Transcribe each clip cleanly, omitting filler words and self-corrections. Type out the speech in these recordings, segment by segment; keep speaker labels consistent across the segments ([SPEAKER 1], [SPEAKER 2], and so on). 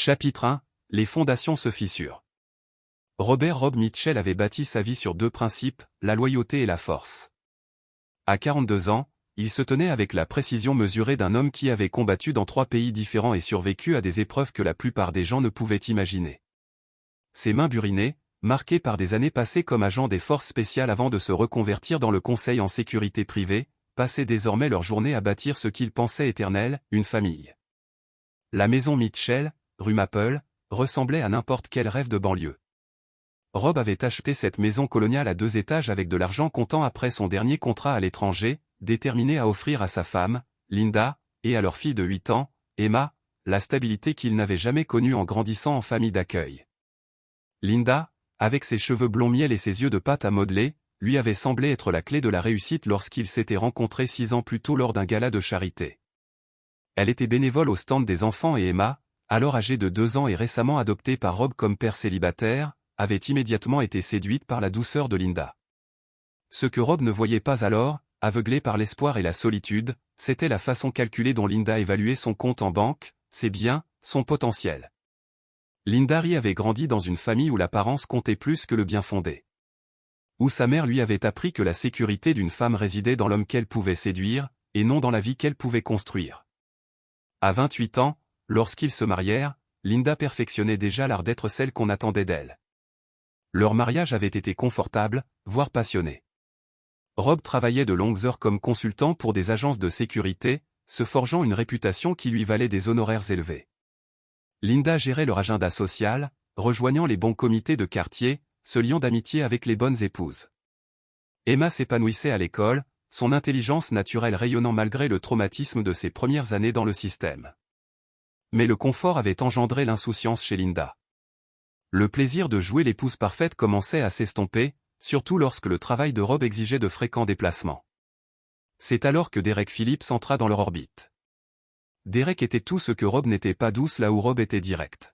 [SPEAKER 1] Chapitre 1. Les fondations se fissurent. Robert Rob Mitchell avait bâti sa vie sur deux principes, la loyauté et la force. À 42 ans, il se tenait avec la précision mesurée d'un homme qui avait combattu dans 3 pays différents et survécu à des épreuves que la plupart des gens ne pouvaient imaginer. Ses mains burinées, marquées par des années passées comme agent des forces spéciales avant de se reconvertir dans le conseil en sécurité privée, passaient désormais leur journée à bâtir ce qu'ils pensaient éternel, une famille. La maison Mitchell, rue Maple, ressemblait à n'importe quel rêve de banlieue. Rob avait acheté cette maison coloniale à 2 étages avec de l'argent comptant après son dernier contrat à l'étranger, déterminé à offrir à sa femme, Linda, et à leur fille de 8 ans, Emma, la stabilité qu'il n'avait jamais connue en grandissant en famille d'accueil. Linda, avec ses cheveux blond miel et ses yeux de pâte à modeler, lui avait semblé être la clé de la réussite lorsqu'ils s'étaient rencontrés 6 ans plus tôt lors d'un gala de charité. Elle était bénévole au stand des enfants et Emma, alors âgée de 2 ans et récemment adoptée par Rob comme père célibataire, avait immédiatement été séduite par la douceur de Linda. Ce que Rob ne voyait pas alors, aveuglé par l'espoir et la solitude, c'était la façon calculée dont Linda évaluait son compte en banque, ses biens, son potentiel. Linda avait grandi dans une famille où l'apparence comptait plus que le bien fondé. Où sa mère lui avait appris que la sécurité d'une femme résidait dans l'homme qu'elle pouvait séduire, et non dans la vie qu'elle pouvait construire. À 28 ans, lorsqu'ils se marièrent, Linda perfectionnait déjà l'art d'être celle qu'on attendait d'elle. Leur mariage avait été confortable, voire passionné. Rob travaillait de longues heures comme consultant pour des agences de sécurité, se forgeant une réputation qui lui valait des honoraires élevés. Linda gérait leur agenda social, rejoignant les bons comités de quartier, se liant d'amitié avec les bonnes épouses. Emma s'épanouissait à l'école, son intelligence naturelle rayonnant malgré le traumatisme de ses premières années dans le système. Mais le confort avait engendré l'insouciance chez Linda. Le plaisir de jouer l'épouse parfaite commençait à s'estomper, surtout lorsque le travail de Rob exigeait de fréquents déplacements. C'est alors que Derek Phillips entra dans leur orbite. Derek était tout ce que Rob n'était pas, douce là où Rob était direct.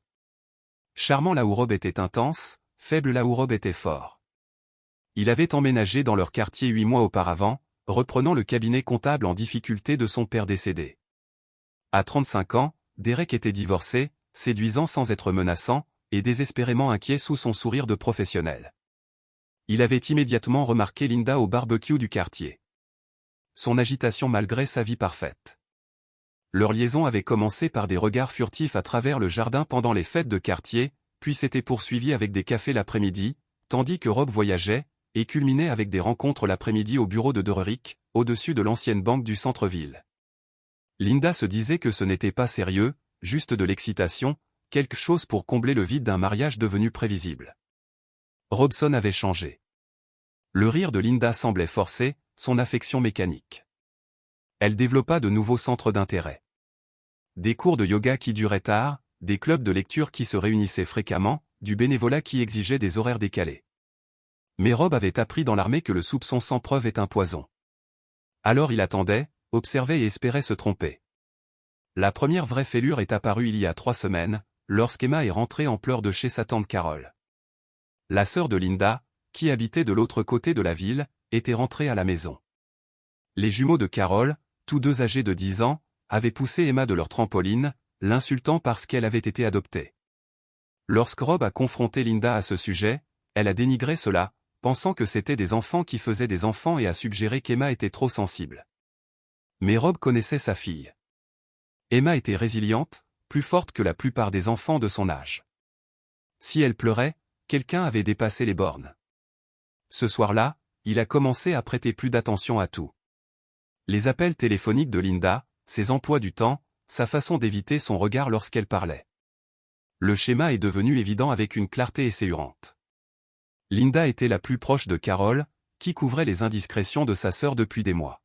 [SPEAKER 1] Charmant là où Rob était intense, faible là où Rob était fort. Il avait emménagé dans leur quartier 8 mois auparavant, reprenant le cabinet comptable en difficulté de son père décédé. À 35 ans, Derek était divorcé, séduisant sans être menaçant, et désespérément inquiet sous son sourire de professionnel. Il avait immédiatement remarqué Linda au barbecue du quartier. Son agitation malgré sa vie parfaite. Leur liaison avait commencé par des regards furtifs à travers le jardin pendant les fêtes de quartier, puis s'était poursuivie avec des cafés l'après-midi, tandis que Rob voyageait, et culminait avec des rencontres l'après-midi au bureau de Derrick, au-dessus de l'ancienne banque du centre-ville. Linda se disait que ce n'était pas sérieux, juste de l'excitation, quelque chose pour combler le vide d'un mariage devenu prévisible. Robson avait changé. Le rire de Linda semblait forcé, son affection mécanique. Elle développa de nouveaux centres d'intérêt. Des cours de yoga qui duraient tard, des clubs de lecture qui se réunissaient fréquemment, du bénévolat qui exigeait des horaires décalés. Mais Rob avait appris dans l'armée que le soupçon sans preuve est un poison. Alors il attendait, observait et espérait se tromper. La première vraie fêlure est apparue il y a 3 semaines, lorsqu'Emma est rentrée en pleurs de chez sa tante Carole. La sœur de Linda, qui habitait de l'autre côté de la ville, était rentrée à la maison. Les jumeaux de Carole, tous deux âgés de 10 ans, avaient poussé Emma de leur trampoline, l'insultant parce qu'elle avait été adoptée. Lorsque Rob a confronté Linda à ce sujet, elle a dénigré cela, pensant que c'était des enfants qui faisaient des enfants et a suggéré qu'Emma était trop sensible. Mais Rob connaissait sa fille. Emma était résiliente, plus forte que la plupart des enfants de son âge. Si elle pleurait, quelqu'un avait dépassé les bornes. Ce soir-là, il a commencé à prêter plus d'attention à tout. Les appels téléphoniques de Linda, ses emplois du temps, sa façon d'éviter son regard lorsqu'elle parlait. Le schéma est devenu évident avec une clarté esséurante. Linda était la plus proche de Carole, qui couvrait les indiscrétions de sa sœur depuis des mois.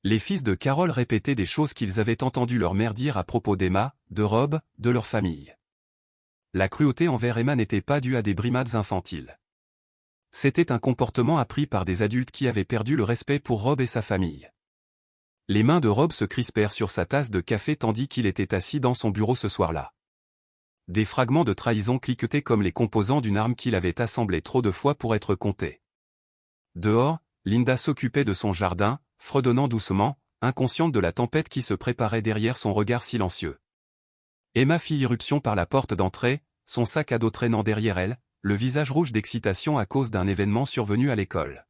[SPEAKER 1] Les fils de Carole répétaient des choses qu'ils avaient entendu leur mère dire à propos d'Emma, de Rob, de leur famille. La cruauté envers Emma n'était pas due à des brimades infantiles. C'était un comportement appris par des adultes qui avaient perdu le respect pour Rob et sa famille. Les mains de Rob se crispèrent sur sa tasse de café tandis qu'il était assis dans son bureau ce soir-là. Des fragments de trahison cliquetaient comme les composants d'une arme qu'il avait assemblée trop de fois pour être comptée. Dehors, Linda s'occupait de son jardin, fredonnant doucement, inconsciente de la tempête qui se préparait derrière son regard silencieux. Emma fit irruption par la porte d'entrée, son sac à dos traînant derrière elle, le visage rouge d'excitation à cause d'un événement survenu à l'école.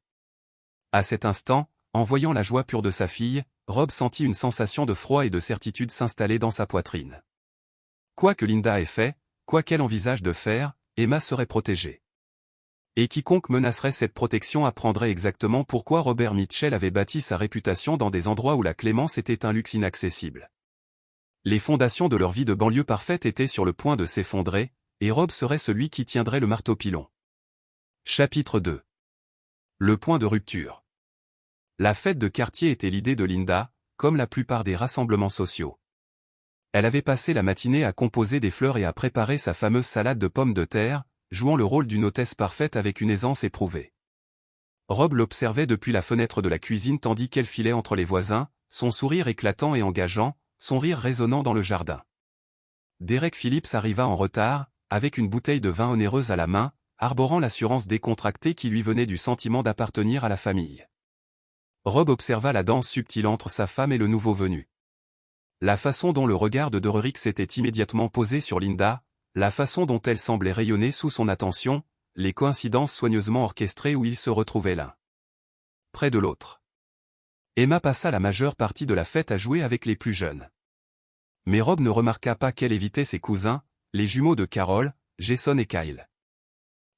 [SPEAKER 1] À cet instant, en voyant la joie pure de sa fille, Rob sentit une sensation de froid et de certitude s'installer dans sa poitrine. Quoi que Linda ait fait, quoi qu'elle envisage de faire, Emma serait protégée. Et quiconque menacerait cette protection apprendrait exactement pourquoi Robert Mitchell avait bâti sa réputation dans des endroits où la clémence était un luxe inaccessible. Les fondations de leur vie de banlieue parfaite étaient sur le point de s'effondrer, et Rob serait celui qui tiendrait le marteau-pilon. Chapitre 2. Le point de rupture. La fête de quartier était l'idée de Linda, comme la plupart des rassemblements sociaux. Elle avait passé la matinée à composer des fleurs et à préparer sa fameuse salade de pommes de terre, jouant le rôle d'une hôtesse parfaite avec une aisance éprouvée. Rob l'observait depuis la fenêtre de la cuisine tandis qu'elle filait entre les voisins, son sourire éclatant et engageant, son rire résonnant dans le jardin. Derek Phillips arriva en retard, avec une bouteille de vin onéreuse à la main, arborant l'assurance décontractée qui lui venait du sentiment d'appartenir à la famille. Rob observa la danse subtile entre sa femme et le nouveau venu. La façon dont le regard de Derrick s'était immédiatement posé sur Linda, la façon dont elle semblait rayonner sous son attention, les coïncidences soigneusement orchestrées où ils se retrouvaient l'un près de l'autre. Emma passa la majeure partie de la fête à jouer avec les plus jeunes. Mais Rob ne remarqua pas qu'elle évitait ses cousins, les jumeaux de Carol, Jason et Kyle.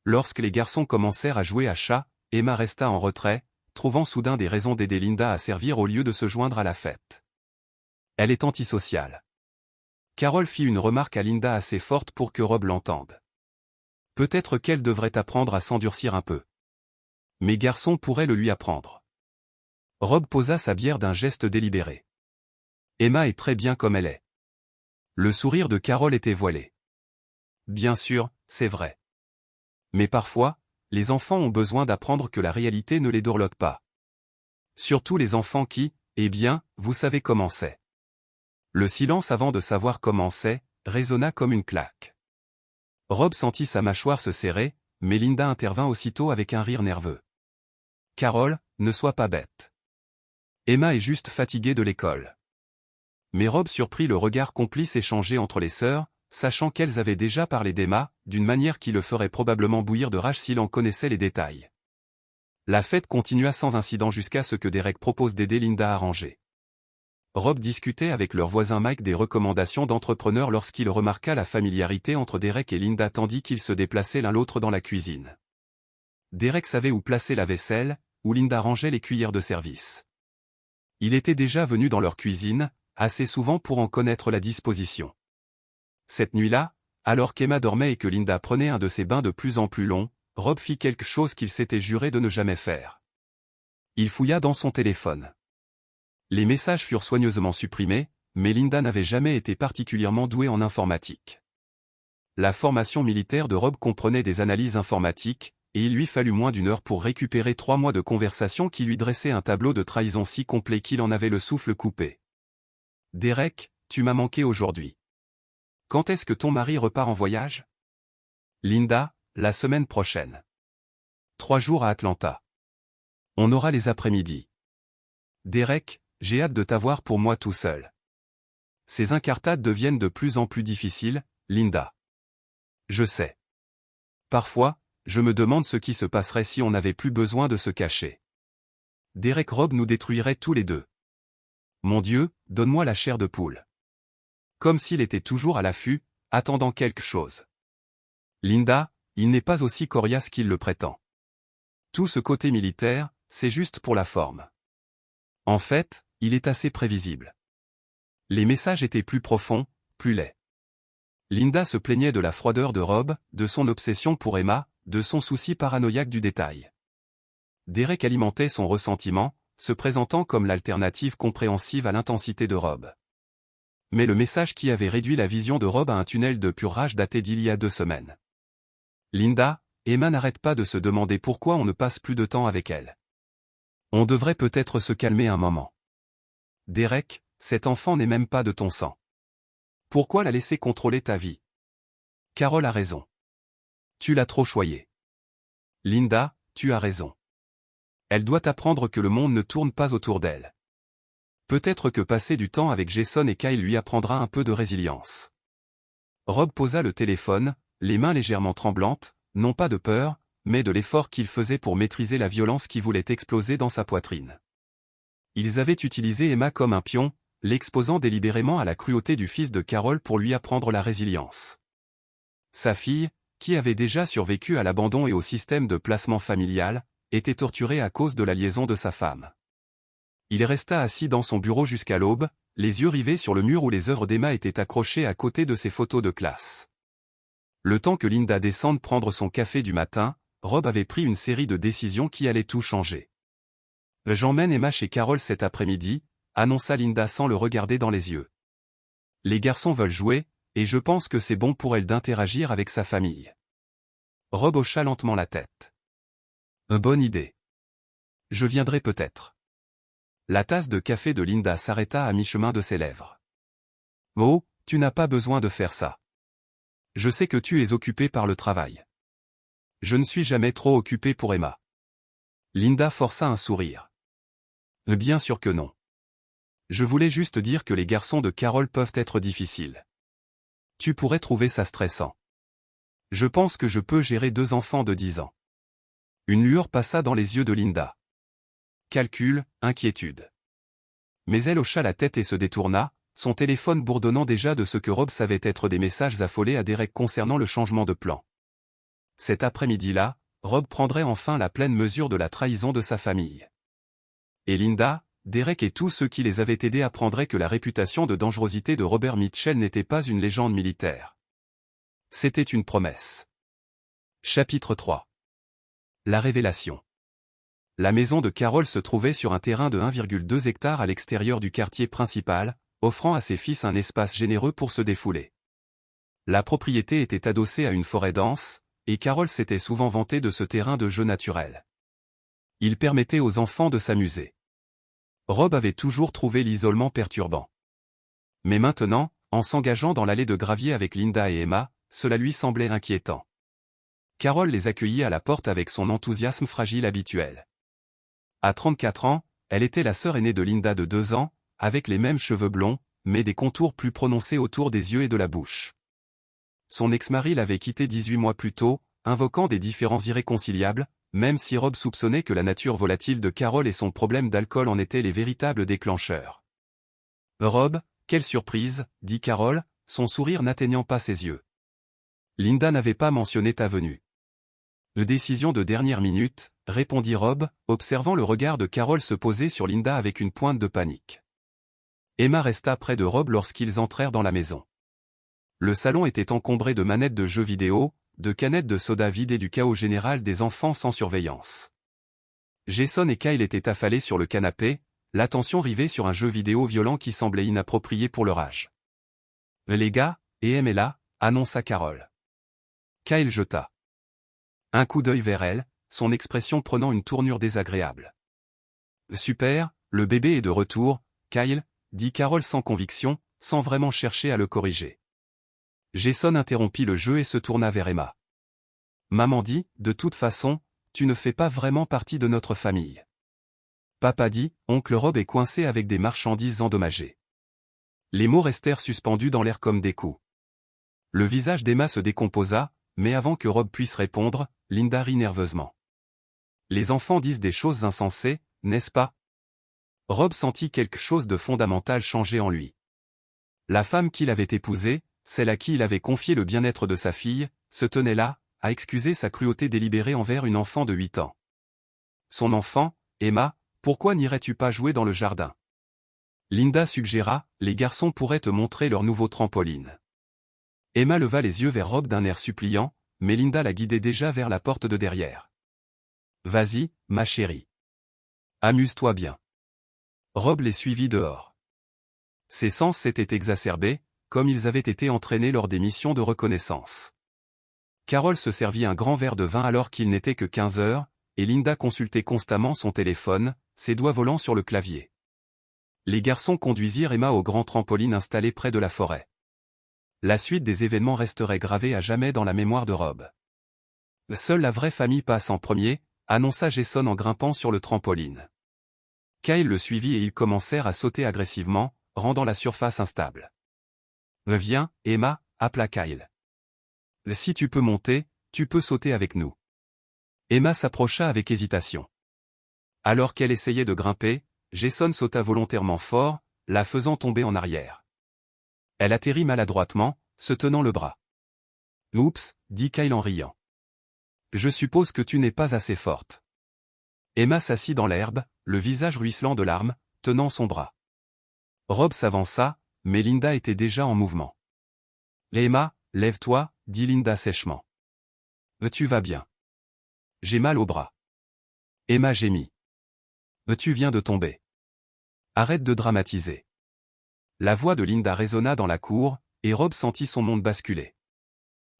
[SPEAKER 1] Lorsque les garçons commencèrent à jouer à chat, Emma resta en retrait, trouvant soudain des raisons d'aider Linda à servir au lieu de se joindre à la fête. Elle est antisociale. Carol fit une remarque à Linda assez forte pour que Rob l'entende. Peut-être qu'elle devrait apprendre à s'endurcir un peu. Mes garçons pourraient le lui apprendre. Rob posa sa bière d'un geste délibéré. Emma est très bien comme elle est. Le sourire de Carol était voilé. Bien sûr, c'est vrai. Mais parfois, les enfants ont besoin d'apprendre que la réalité ne les dorlote pas. Surtout les enfants qui, eh bien, vous savez comment c'est. Le silence avant de savoir comment c'est, résonna comme une claque. Rob sentit sa mâchoire se serrer, mais Linda intervint aussitôt avec un rire nerveux. Carol, ne sois pas bête. Emma est juste fatiguée de l'école. Mais Rob surprit le regard complice échangé entre les sœurs, sachant qu'elles avaient déjà parlé d'Emma, d'une manière qui le ferait probablement bouillir de rage s'il en connaissait les détails. La fête continua sans incident jusqu'à ce que Derek propose d'aider Linda à ranger. Rob discutait avec leur voisin Mike des recommandations d'entrepreneurs lorsqu'il remarqua la familiarité entre Derek et Linda tandis qu'ils se déplaçaient l'un l'autre dans la cuisine. Derek savait où placer la vaisselle, où Linda rangeait les cuillères de service. Il était déjà venu dans leur cuisine, assez souvent pour en connaître la disposition. Cette nuit-là, alors qu'Emma dormait et que Linda prenait un de ses bains de plus en plus longs, Rob fit quelque chose qu'il s'était juré de ne jamais faire. Il fouilla dans son téléphone. Les messages furent soigneusement supprimés, mais Linda n'avait jamais été particulièrement douée en informatique. La formation militaire de Rob comprenait des analyses informatiques, et il lui fallut moins d'une heure pour récupérer 3 mois de conversation qui lui dressaient un tableau de trahison si complet qu'il en avait le souffle coupé. « Derek, tu m'as manqué aujourd'hui. Quand est-ce que ton mari repart en voyage ? » Linda, la semaine prochaine. 3 jours à Atlanta. On aura les après-midi. Derek, j'ai hâte de t'avoir pour moi tout seul. Ces incartades deviennent de plus en plus difficiles, Linda. Je sais. Parfois, je me demande ce qui se passerait si on n'avait plus besoin de se cacher. Derek Rob nous détruirait tous les deux. Mon Dieu, donne-moi la chair de poule. Comme s'il était toujours à l'affût, attendant quelque chose. Linda, il n'est pas aussi coriace qu'il le prétend. Tout ce côté militaire, c'est juste pour la forme. En fait, il est assez prévisible. Les messages étaient plus profonds, plus laids. Linda se plaignait de la froideur de Rob, de son obsession pour Emma, de son souci paranoïaque du détail. Derek alimentait son ressentiment, se présentant comme l'alternative compréhensive à l'intensité de Rob. Mais le message qui avait réduit la vision de Rob à un tunnel de pure rage datait d'il y a 2 semaines. Linda, Emma n'arrête pas de se demander pourquoi on ne passe plus de temps avec elle. On devrait peut-être se calmer un moment. Derek, cet enfant n'est même pas de ton sang. Pourquoi la laisser contrôler ta vie ? Carol a raison. Tu l'as trop choyée. Linda, tu as raison. Elle doit apprendre que le monde ne tourne pas autour d'elle. Peut-être que passer du temps avec Jason et Kyle lui apprendra un peu de résilience. Rob posa le téléphone, les mains légèrement tremblantes, non pas de peur, mais de l'effort qu'il faisait pour maîtriser la violence qui voulait exploser dans sa poitrine. Ils avaient utilisé Emma comme un pion, l'exposant délibérément à la cruauté du fils de Carol pour lui apprendre la résilience. Sa fille, qui avait déjà survécu à l'abandon et au système de placement familial, était torturée à cause de la liaison de sa femme. Il resta assis dans son bureau jusqu'à l'aube, les yeux rivés sur le mur où les œuvres d'Emma étaient accrochées à côté de ses photos de classe. Le temps que Linda descende prendre son café du matin, Rob avait pris une série de décisions qui allaient tout changer. « J'emmène Emma chez Carol cet après-midi », annonça Linda sans le regarder dans les yeux. « Les garçons veulent jouer, et je pense que c'est bon pour elle d'interagir avec sa famille. » Rob hocha lentement la tête. « Bonne idée. Je viendrai peut-être. » La tasse de café de Linda s'arrêta à mi-chemin de ses lèvres. « Oh, tu n'as pas besoin de faire ça. Je sais que tu es occupé par le travail. Je ne suis jamais trop occupé pour Emma. » Linda força un sourire. « Bien sûr que non. Je voulais juste dire que les garçons de Carol peuvent être difficiles. Tu pourrais trouver ça stressant. Je pense que je peux gérer 2 enfants de 10 ans. » Une lueur passa dans les yeux de Linda. Calcul, inquiétude. Mais elle hocha la tête et se détourna, son téléphone bourdonnant déjà de ce que Rob savait être des messages affolés à Derek concernant le changement de plan. Cet après-midi-là, Rob prendrait enfin la pleine mesure de la trahison de sa famille. Et Linda, Derek et tous ceux qui les avaient aidés apprendraient que la réputation de dangerosité de Robert Mitchell n'était pas une légende militaire. C'était une promesse. Chapitre 3. La révélation. La maison de Carol se trouvait sur un terrain de 1,2 hectare à l'extérieur du quartier principal, offrant à ses fils un espace généreux pour se défouler. La propriété était adossée à une forêt dense, et Carol s'était souvent vantée de ce terrain de jeu naturel. Il permettait aux enfants de s'amuser. Rob avait toujours trouvé l'isolement perturbant. Mais maintenant, en s'engageant dans l'allée de gravier avec Linda et Emma, cela lui semblait inquiétant. Carol les accueillit à la porte avec son enthousiasme fragile habituel. À 34 ans, elle était la sœur aînée de Linda de 2 ans, avec les mêmes cheveux blonds, mais des contours plus prononcés autour des yeux et de la bouche. Son ex-mari l'avait quittée 18 mois plus tôt, invoquant des différends irréconciliables, même si Rob soupçonnait que la nature volatile de Carol et son problème d'alcool en étaient les véritables déclencheurs. « Rob, quelle surprise !» dit Carol, son sourire n'atteignant pas ses yeux. Linda n'avait pas mentionné ta venue. « Une décision de dernière minute », répondit Rob, observant le regard de Carol se poser sur Linda avec une pointe de panique. Emma resta près de Rob lorsqu'ils entrèrent dans la maison. Le salon était encombré de manettes de jeux vidéo, de canettes de soda vides et du chaos général des enfants sans surveillance. Jason et Kyle étaient affalés sur le canapé, l'attention rivée sur un jeu vidéo violent qui semblait inapproprié pour leur âge. « Les gars, Em est là », annonça Carol. Kyle jeta un coup d'œil vers elle, son expression prenant une tournure désagréable. « Super, le bébé est de retour, Kyle », dit Carol sans conviction, sans vraiment chercher à le corriger. Jason interrompit le jeu et se tourna vers Emma. « Maman dit, de toute façon, tu ne fais pas vraiment partie de notre famille. » Papa dit, oncle Rob est coincé avec des marchandises endommagées. Les mots restèrent suspendus dans l'air comme des coups. Le visage d'Emma se décomposa, mais avant que Rob puisse répondre, Linda rit nerveusement. « Les enfants disent des choses insensées, n'est-ce pas ?» Rob sentit quelque chose de fondamental changer en lui. La femme qu'il avait épousée, celle à qui il avait confié le bien-être de sa fille, se tenait là, à excuser sa cruauté délibérée envers une enfant de 8 ans. Son enfant, Emma, pourquoi n'irais-tu pas jouer dans le jardin? Linda suggéra, les garçons pourraient te montrer leur nouveau trampoline. Emma leva les yeux vers Rob d'un air suppliant, mais Linda la guidait déjà vers la porte de derrière. Vas-y, ma chérie. Amuse-toi bien. Rob les suivit dehors. Ses sens s'étaient exacerbés, comme ils avaient été entraînés lors des missions de reconnaissance. Carol se servit un grand verre de vin alors qu'il n'était que 15 heures, et Linda consultait constamment son téléphone, ses doigts volant sur le clavier. Les garçons conduisirent Emma au grand trampoline installé près de la forêt. La suite des événements resterait gravée à jamais dans la mémoire de Rob. Seule la vraie famille passe en premier, annonça Jason en grimpant sur le trampoline. Kyle le suivit et ils commencèrent à sauter agressivement, rendant la surface instable. Viens, Emma, appela Kyle. Si tu peux monter, tu peux sauter avec nous. Emma s'approcha avec hésitation. Alors qu'elle essayait de grimper, Jason sauta volontairement fort, la faisant tomber en arrière. Elle atterrit maladroitement, se tenant le bras. « Oups » dit Kyle en riant. « Je suppose que tu n'es pas assez forte. » Emma s'assit dans l'herbe, le visage ruisselant de larmes, tenant son bras. Rob s'avança, mais Linda était déjà en mouvement. « Emma, lève-toi » dit Linda sèchement. « Tu vas bien. » « J'ai mal au bras. » Emma gémit. « Tu viens de tomber. » « Arrête de dramatiser. » La voix de Linda résonna dans la cour, et Rob sentit son monde basculer.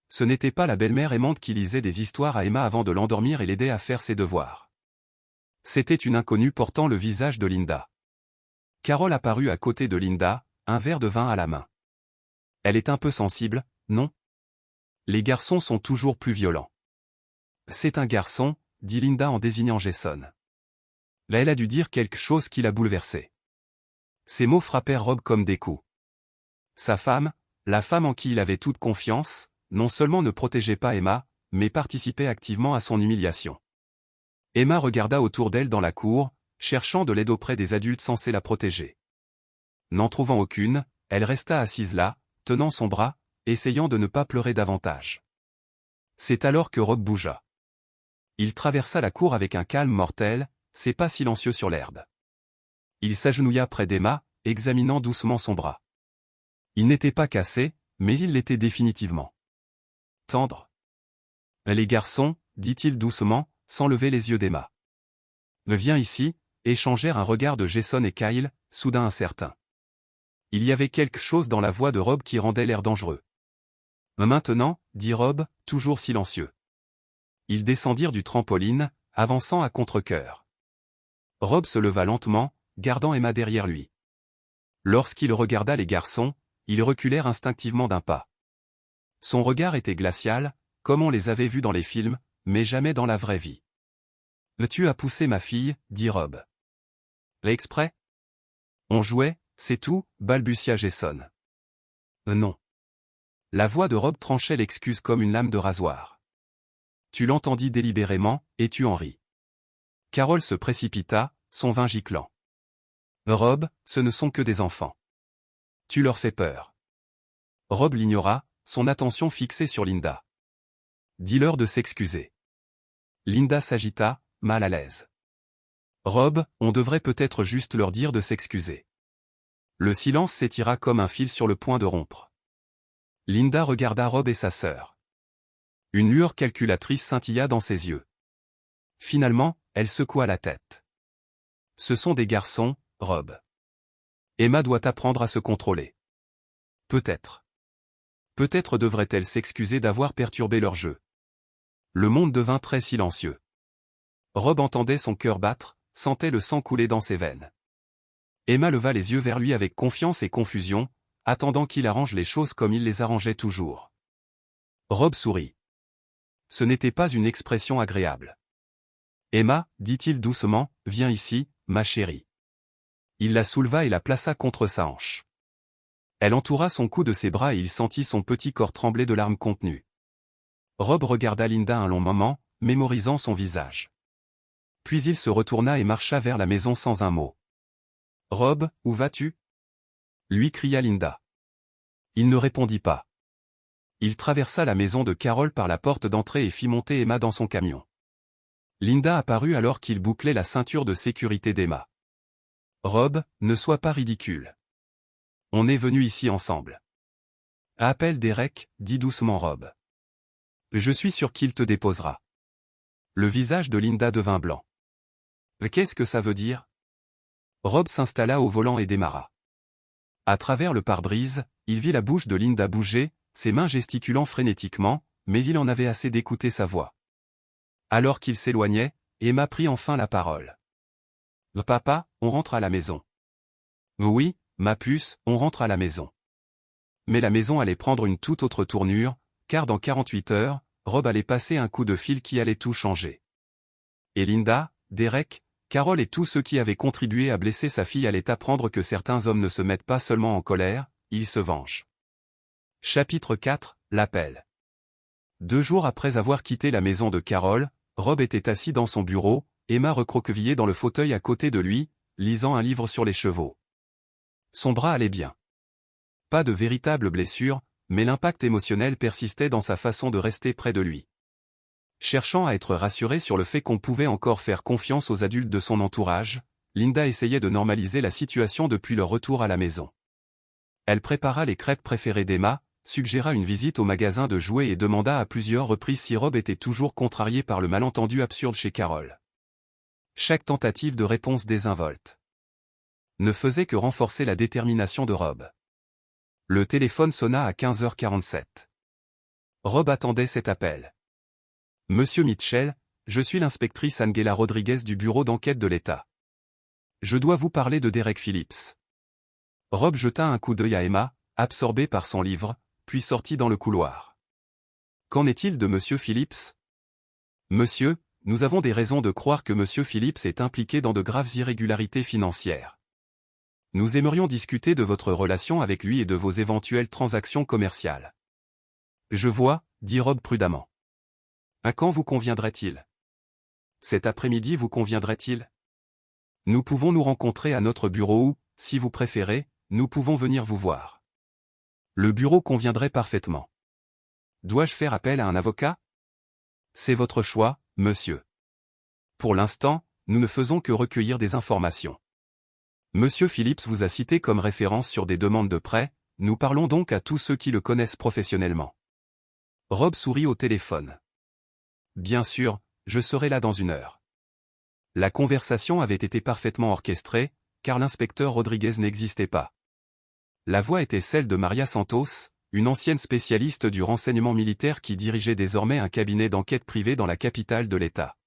[SPEAKER 1] Ce n'était pas la belle-mère aimante qui lisait des histoires à Emma avant de l'endormir et l'aider à faire ses devoirs. C'était une inconnue portant le visage de Linda. Carol apparut à côté de Linda, un verre de vin à la main. « Elle est un peu sensible, non ? Les garçons sont toujours plus violents. »« C'est un garçon, » dit Linda en désignant Jason. Là elle a dû dire quelque chose qui l'a bouleversée. Ces mots frappèrent Rob comme des coups. Sa femme, la femme en qui il avait toute confiance, non seulement ne protégeait pas Emma, mais participait activement à son humiliation. Emma regarda autour d'elle dans la cour, cherchant de l'aide auprès des adultes censés la protéger. N'en trouvant aucune, elle resta assise là, tenant son bras, essayant de ne pas pleurer davantage. C'est alors que Rob bougea. Il traversa la cour avec un calme mortel, ses pas silencieux sur l'herbe. Il s'agenouilla près d'Emma, examinant doucement son bras. Il n'était pas cassé, mais il l'était définitivement. Tendre. Les garçons, dit-il doucement, sans lever les yeux d'Emma. Viens ici, échangèrent un regard de Jason et Kyle, soudain incertain. Il y avait quelque chose dans la voix de Rob qui rendait l'air dangereux. Maintenant, dit Rob, toujours silencieux. Ils descendirent du trampoline, avançant à contre-cœur. Rob se leva lentement, gardant Emma derrière lui. Lorsqu'il regarda les garçons, ils reculèrent instinctivement d'un pas. Son regard était glacial, comme on les avait vus dans les films, mais jamais dans la vraie vie. « Tu as poussé ma fille » dit Rob. « Exprès ?»« On jouait, c'est tout » balbutia Jason. « Non. » La voix de Rob tranchait l'excuse comme une lame de rasoir. Tu l'entendis délibérément, et tu en ris. Carol se précipita, son vin giclant. Rob, ce ne sont que des enfants. Tu leur fais peur. Rob l'ignora, son attention fixée sur Linda. Dis-leur de s'excuser. Linda s'agita, mal à l'aise. Rob, on devrait peut-être juste leur dire de s'excuser. Le silence s'étira comme un fil sur le point de rompre. Linda regarda Rob et sa sœur. Une lueur calculatrice scintilla dans ses yeux. Finalement, elle secoua la tête. Ce sont des garçons, Rob. Emma doit apprendre à se contrôler. Peut-être. Peut-être devrait-elle s'excuser d'avoir perturbé leur jeu. Le monde devint très silencieux. Rob entendait son cœur battre, sentait le sang couler dans ses veines. Emma leva les yeux vers lui avec confiance et confusion, attendant qu'il arrange les choses comme il les arrangeait toujours. Rob sourit. Ce n'était pas une expression agréable. Emma, dit-il doucement, viens ici, ma chérie. Il la souleva et la plaça contre sa hanche. Elle entoura son cou de ses bras et il sentit son petit corps trembler de larmes contenues. Rob regarda Linda un long moment, mémorisant son visage. Puis il se retourna et marcha vers la maison sans un mot. « Rob, où vas-tu » lui cria Linda. Il ne répondit pas. Il traversa la maison de Carol par la porte d'entrée et fit monter Emma dans son camion. Linda apparut alors qu'il bouclait la ceinture de sécurité d'Emma. « Rob, ne sois pas ridicule. On est venus ici ensemble. »« Appelle Derek, dit doucement Rob. Je suis sûr qu'il te déposera. » Le visage de Linda devint blanc. « Qu'est-ce que ça veut dire ?» Rob s'installa au volant et démarra. À travers le pare-brise, il vit la bouche de Linda bouger, ses mains gesticulant frénétiquement, mais il en avait assez d'écouter sa voix. Alors qu'il s'éloignait, Emma prit enfin la parole. « Papa, on rentre à la maison. »« Oui, ma puce, on rentre à la maison. » Mais la maison allait prendre une toute autre tournure, car dans 48 heures, Rob allait passer un coup de fil qui allait tout changer. Et Linda, Derek, Carol et tous ceux qui avaient contribué à blesser sa fille allaient apprendre que certains hommes ne se mettent pas seulement en colère, ils se vengent. Chapitre 4, l'appel. 2 jours après avoir quitté la maison de Carole, Rob était assis dans son bureau, Emma recroquevillée dans le fauteuil à côté de lui, lisant un livre sur les chevaux. Son bras allait bien. Pas de véritable blessure, mais l'impact émotionnel persistait dans sa façon de rester près de lui. Cherchant à être rassurée sur le fait qu'on pouvait encore faire confiance aux adultes de son entourage, Linda essayait de normaliser la situation depuis leur retour à la maison. Elle prépara les crêpes préférées d'Emma, suggéra une visite au magasin de jouets et demanda à plusieurs reprises si Rob était toujours contrarié par le malentendu absurde chez Carole. Chaque tentative de réponse désinvolte ne faisait que renforcer la détermination de Rob. Le téléphone sonna à 15h47. Rob attendait cet appel. « Monsieur Mitchell, je suis l'inspectrice Angela Rodriguez du bureau d'enquête de l'État. Je dois vous parler de Derek Phillips. » Rob jeta un coup d'œil à Emma, absorbée par son livre, puis sortit dans le couloir. « Qu'en est-il de Monsieur Phillips ? » ? « Monsieur, nous avons des raisons de croire que Monsieur Phillips est impliqué dans de graves irrégularités financières. Nous aimerions discuter de votre relation avec lui et de vos éventuelles transactions commerciales. » « Je vois, » dit Rob prudemment. « À quand vous conviendrait-il ? Cet après-midi vous conviendrait-il ? Nous pouvons nous rencontrer à notre bureau ou, si vous préférez, nous pouvons venir vous voir. Le bureau conviendrait parfaitement. Dois-je faire appel à un avocat ? C'est votre choix, monsieur. Pour l'instant, nous ne faisons que recueillir des informations. Monsieur Phillips vous a cité comme référence sur des demandes de prêt, nous parlons donc à tous ceux qui le connaissent professionnellement. Rob sourit au téléphone. Bien sûr, je serai là dans 1 heure. La conversation avait été parfaitement orchestrée, car l'inspecteur Rodriguez n'existait pas. La voix était celle de Maria Santos, une ancienne spécialiste du renseignement militaire qui dirigeait désormais un cabinet d'enquête privé dans la capitale de l'État.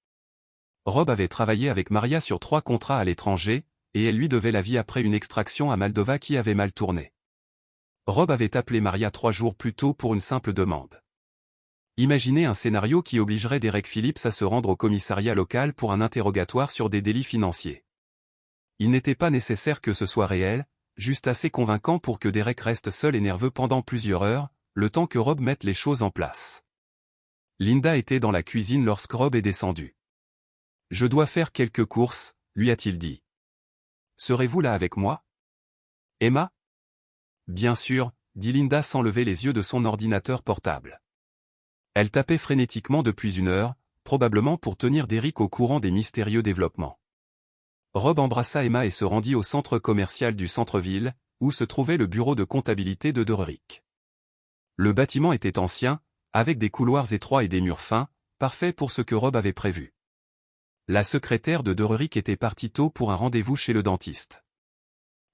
[SPEAKER 1] Rob avait travaillé avec Maria sur 3 contrats à l'étranger, et elle lui devait la vie après une extraction à Moldova qui avait mal tourné. Rob avait appelé Maria 3 jours plus tôt pour une simple demande. Imaginez un scénario qui obligerait Derek Phillips à se rendre au commissariat local pour un interrogatoire sur des délits financiers. Il n'était pas nécessaire que ce soit réel, juste assez convaincant pour que Derek reste seul et nerveux pendant plusieurs heures, le temps que Rob mette les choses en place. Linda était dans la cuisine lorsque Rob est descendu. « Je dois faire quelques courses, » lui a-t-il dit. « Serez-vous là avec moi ? Emma ? » « Bien sûr, » dit Linda sans lever les yeux de son ordinateur portable. Elle tapait frénétiquement depuis 1 heure, probablement pour tenir Derek au courant des mystérieux développements. Rob embrassa Emma et se rendit au centre commercial du centre-ville, où se trouvait le bureau de comptabilité de Derek. Le bâtiment était ancien, avec des couloirs étroits et des murs fins, parfait pour ce que Rob avait prévu. La secrétaire de Derek était partie tôt pour un rendez-vous chez le dentiste.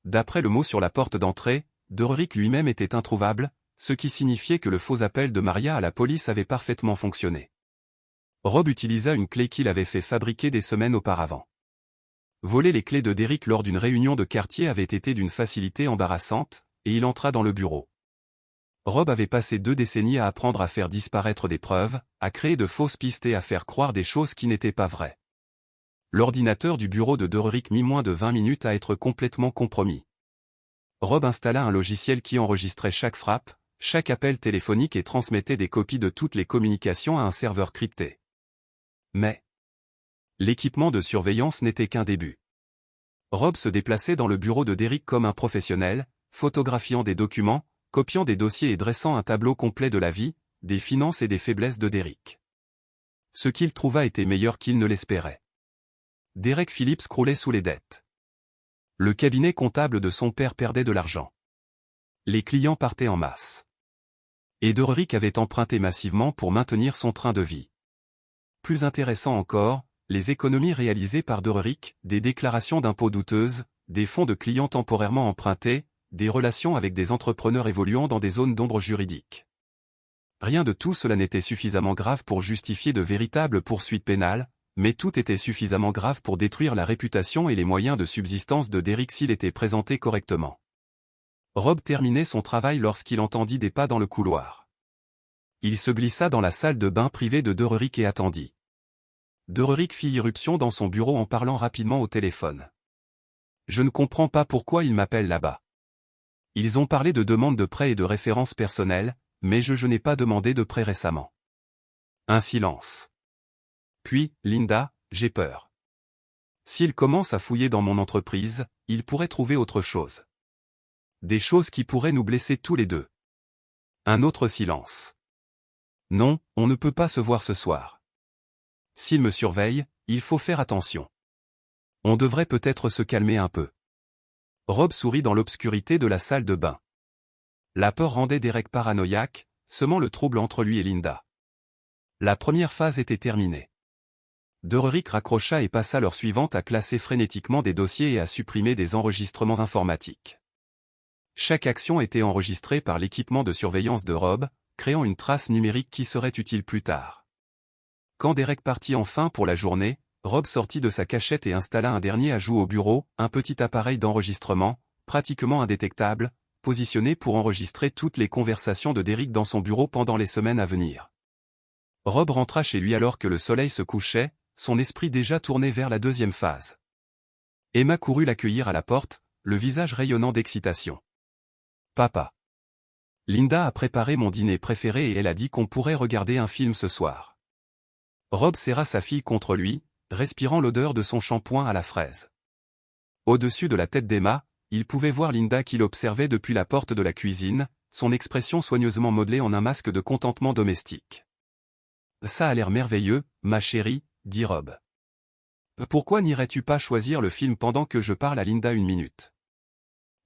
[SPEAKER 1] D'après le mot sur la porte d'entrée, Derek lui-même était introuvable, ce qui signifiait que le faux appel de Maria à la police avait parfaitement fonctionné. Rob utilisa une clé qu'il avait fait fabriquer des semaines auparavant. Voler les clés de Derek lors d'une réunion de quartier avait été d'une facilité embarrassante, et il entra dans le bureau. Rob avait passé 2 décennies à apprendre à faire disparaître des preuves, à créer de fausses pistes et à faire croire des choses qui n'étaient pas vraies. L'ordinateur du bureau de Derek mit moins de 20 minutes à être complètement compromis. Rob installa un logiciel qui enregistrait chaque frappe, chaque appel téléphonique et transmettait des copies de toutes les communications à un serveur crypté. Mais l'équipement de surveillance n'était qu'un début. Rob se déplaçait dans le bureau de Derek comme un professionnel, photographiant des documents, copiant des dossiers et dressant un tableau complet de la vie, des finances et des faiblesses de Derek. Ce qu'il trouva était meilleur qu'il ne l'espérait. Derek Phillips croulait sous les dettes. Le cabinet comptable de son père perdait de l'argent. Les clients partaient en masse. Et Derek avait emprunté massivement pour maintenir son train de vie. Plus intéressant encore, les économies réalisées par Derek, des déclarations d'impôts douteuses, des fonds de clients temporairement empruntés, des relations avec des entrepreneurs évoluant dans des zones d'ombre juridiques. Rien de tout cela n'était suffisamment grave pour justifier de véritables poursuites pénales, mais tout était suffisamment grave pour détruire la réputation et les moyens de subsistance de Derek s'il était présenté correctement. Rob terminait son travail lorsqu'il entendit des pas dans le couloir. Il se glissa dans la salle de bain privée de Derek et attendit. Derek fit irruption dans son bureau en parlant rapidement au téléphone. « Je ne comprends pas pourquoi il m'appelle là-bas. Ils ont parlé de demandes de prêt et de références personnelles, mais je n'ai pas demandé de prêt récemment. Un silence. Puis, Linda, j'ai peur. S'il commence à fouiller dans mon entreprise, il pourrait trouver autre chose. Des choses qui pourraient nous blesser tous les deux. Un autre silence. Non, on ne peut pas se voir ce soir. S'il me surveille, il faut faire attention. On devrait peut-être se calmer un peu. Rob sourit dans l'obscurité de la salle de bain. La peur rendait Derek paranoïaque, semant le trouble entre lui et Linda. La première phase était terminée. Derrick raccrocha et passa l'heure suivante à classer frénétiquement des dossiers et à supprimer des enregistrements informatiques. Chaque action était enregistrée par l'équipement de surveillance de Rob, créant une trace numérique qui serait utile plus tard. Quand Derek partit enfin pour la journée, Rob sortit de sa cachette et installa un dernier ajout au bureau, un petit appareil d'enregistrement, pratiquement indétectable, positionné pour enregistrer toutes les conversations de Derek dans son bureau pendant les semaines à venir. Rob rentra chez lui alors que le soleil se couchait, son esprit déjà tourné vers la deuxième phase. Emma courut l'accueillir à la porte, le visage rayonnant d'excitation. « Papa. Linda a préparé mon dîner préféré et elle a dit qu'on pourrait regarder un film ce soir. » Rob serra sa fille contre lui, respirant l'odeur de son shampoing à la fraise. Au-dessus de la tête d'Emma, il pouvait voir Linda qui l'observait depuis la porte de la cuisine, son expression soigneusement modelée en un masque de contentement domestique. « Ça a l'air merveilleux, ma chérie, » dit Rob. « Pourquoi n'irais-tu pas choisir le film pendant que je parle à Linda une minute ?»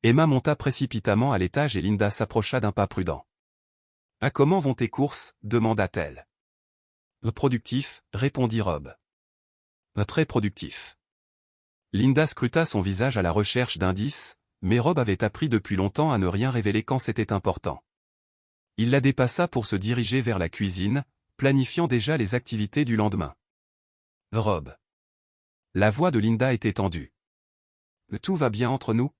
[SPEAKER 1] Emma monta précipitamment à l'étage et Linda s'approcha d'un pas prudent. « Ah, comment vont tes courses ?» demanda-t-elle. « Productif, » répondit Rob. « Très productif. » Linda scruta son visage à la recherche d'indices, mais Rob avait appris depuis longtemps à ne rien révéler quand c'était important. Il la dépassa pour se diriger vers la cuisine, planifiant déjà les activités du lendemain. Rob. La voix de Linda était tendue. « Tout va bien entre nous ?»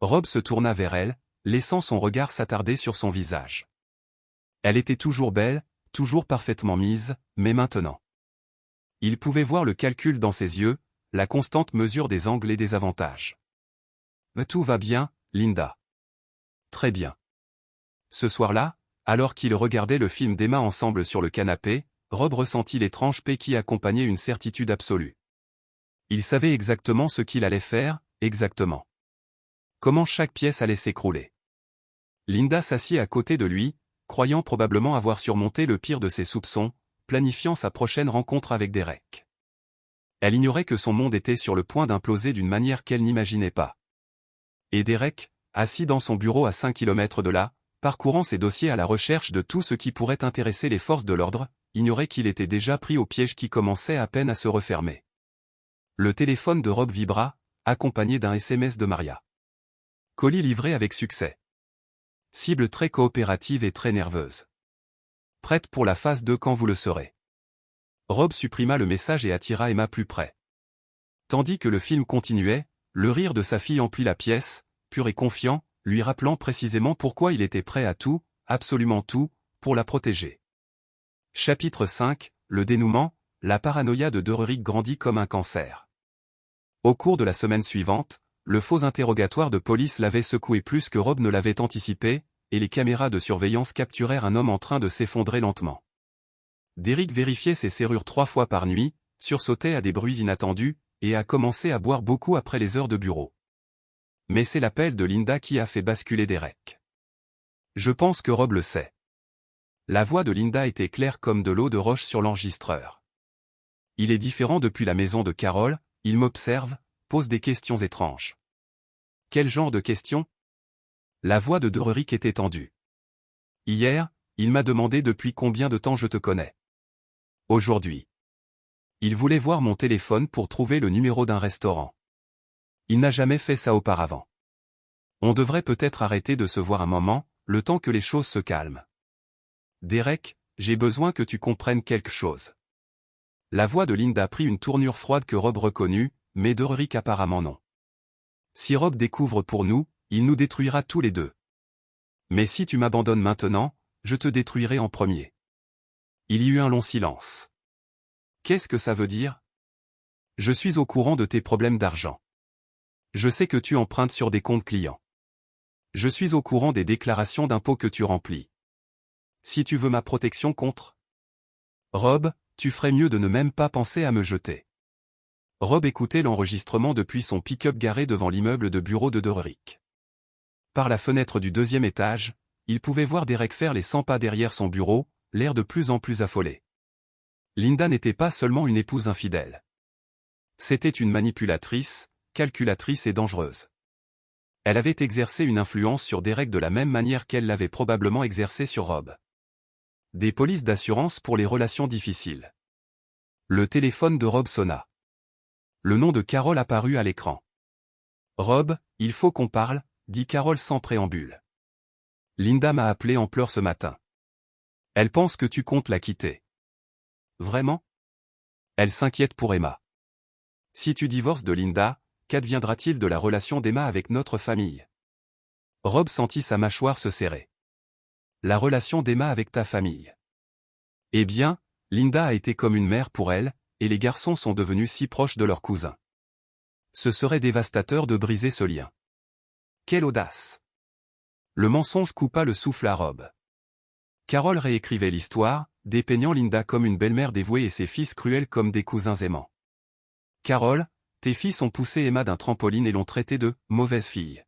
[SPEAKER 1] Rob se tourna vers elle, laissant son regard s'attarder sur son visage. Elle était toujours belle, toujours parfaitement mise, mais maintenant. Il pouvait voir le calcul dans ses yeux, la constante mesure des angles et des avantages. « Tout va bien, Linda. » « Très bien. » Ce soir-là, alors qu'ils regardaient le film d'Emma ensemble sur le canapé, Rob ressentit l'étrange paix qui accompagnait une certitude absolue. Il savait exactement ce qu'il allait faire, exactement. Comment chaque pièce allait s'écrouler. Linda s'assit à côté de lui, croyant probablement avoir surmonté le pire de ses soupçons, planifiant sa prochaine rencontre avec Derek. Elle ignorait que son monde était sur le point d'imploser d'une manière qu'elle n'imaginait pas. Et Derek, assis dans son bureau à 5 kilomètres de là, parcourant ses dossiers à la recherche de tout ce qui pourrait intéresser les forces de l'ordre, ignorait qu'il était déjà pris au piège qui commençait à peine à se refermer. Le téléphone de Rob vibra, accompagné d'un SMS de Maria. Colis livré avec succès. Cible très coopérative et très nerveuse. Prête pour la phase 2 quand vous le serez. Rob supprima le message et attira Emma plus près. Tandis que le film continuait, le rire de sa fille emplit la pièce, pur et confiant, lui rappelant précisément pourquoi il était prêt à tout, absolument tout, pour la protéger. Chapitre 5, le dénouement, la paranoïa de Derrick grandit comme un cancer. Au cours de la semaine suivante, le faux interrogatoire de police l'avait secoué plus que Rob ne l'avait anticipé, et les caméras de surveillance capturèrent un homme en train de s'effondrer lentement. Derrick vérifiait ses serrures 3 fois par nuit, sursautait à des bruits inattendus, et a commencé à boire beaucoup après les heures de bureau. Mais c'est l'appel de Linda qui a fait basculer Derek. Je pense que Rob le sait. La voix de Linda était claire comme de l'eau de roche sur l'enregistreur. Il est différent depuis la maison de Carol, il m'observe, pose des questions étranges. Quel genre de questions? La voix de Derrick était tendue. Hier, il m'a demandé depuis combien de temps je te connais. Aujourd'hui. Il voulait voir mon téléphone pour trouver le numéro d'un restaurant. Il n'a jamais fait ça auparavant. On devrait peut-être arrêter de se voir un moment, le temps que les choses se calment. Derek, j'ai besoin que tu comprennes quelque chose. La voix de Linda prit une tournure froide que Rob reconnut, mais Derrick apparemment non. Si Rob découvre pour nous, il nous détruira tous les deux. Mais si tu m'abandonnes maintenant, je te détruirai en premier. Il y eut un long silence. Qu'est-ce que ça veut dire? Je suis au courant de tes problèmes d'argent. Je sais que tu empruntes sur des comptes clients. Je suis au courant des déclarations d'impôts que tu remplis. Si tu veux ma protection contre Rob, tu ferais mieux de ne même pas penser à me jeter. Rob écoutait l'enregistrement depuis son pick-up garé devant l'immeuble de bureau de Derrick. Par la fenêtre du deuxième étage, il pouvait voir Derek faire les 100 pas derrière son bureau, l'air de plus en plus affolé. Linda n'était pas seulement une épouse infidèle. C'était une manipulatrice, calculatrice et dangereuse. Elle avait exercé une influence sur Derek de la même manière qu'elle l'avait probablement exercée sur Rob. Des polices d'assurance pour les relations difficiles. Le téléphone de Rob sonna. Le nom de Carol apparut à l'écran. « Rob, il faut qu'on parle », dit Carol sans préambule. « Linda m'a appelé en pleurs ce matin. Elle pense que tu comptes la quitter. » « Vraiment ? » Elle s'inquiète pour Emma. « Si tu divorces de Linda, qu'adviendra-t-il de la relation d'Emma avec notre famille ?» Rob sentit sa mâchoire se serrer. « La relation d'Emma avec ta famille. » « Eh bien, Linda a été comme une mère pour elle, et les garçons sont devenus si proches de leurs cousins. Ce serait dévastateur de briser ce lien. » Quelle audace! Le mensonge coupa le souffle à Rob. Carol réécrivait l'histoire, dépeignant Linda comme une belle-mère dévouée et ses fils cruels comme des cousins aimants. « Carol, tes fils ont poussé Emma d'un trampoline et l'ont traitée de « mauvaise fille ».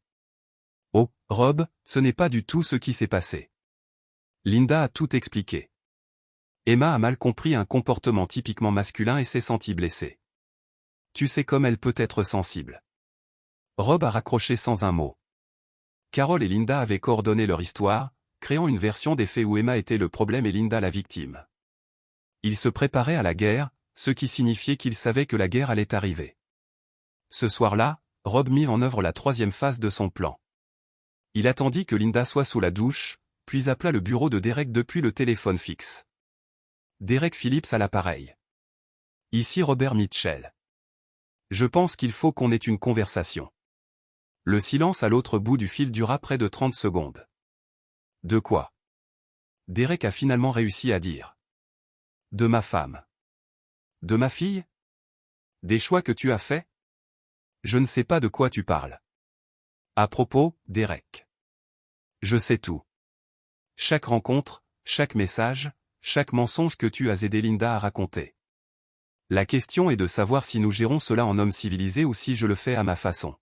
[SPEAKER 1] Oh, Rob, ce n'est pas du tout ce qui s'est passé. Linda a tout expliqué. Emma a mal compris un comportement typiquement masculin et s'est sentie blessée. Tu sais comme elle peut être sensible. Rob a raccroché sans un mot. Carol et Linda avaient coordonné leur histoire, créant une version des faits où Emma était le problème et Linda la victime. Ils se préparaient à la guerre, ce qui signifiait qu'ils savaient que la guerre allait arriver. Ce soir-là, Rob mit en œuvre la troisième phase de son plan. Il attendit que Linda soit sous la douche, puis appela le bureau de Derek depuis le téléphone fixe. Derek Phillips à l'appareil. Ici Robert Mitchell. Je pense qu'il faut qu'on ait une conversation. Le silence à l'autre bout du fil dura près de 30 secondes. De quoi ? Derek a finalement réussi à dire. De ma femme. De ma fille ? Des choix que tu as faits ? Je ne sais pas de quoi tu parles. À propos, Derek. Je sais tout. Chaque rencontre, chaque message, chaque mensonge que tu as aidé Linda à raconter. La question est de savoir si nous gérons cela en homme civilisé ou si je le fais à ma façon.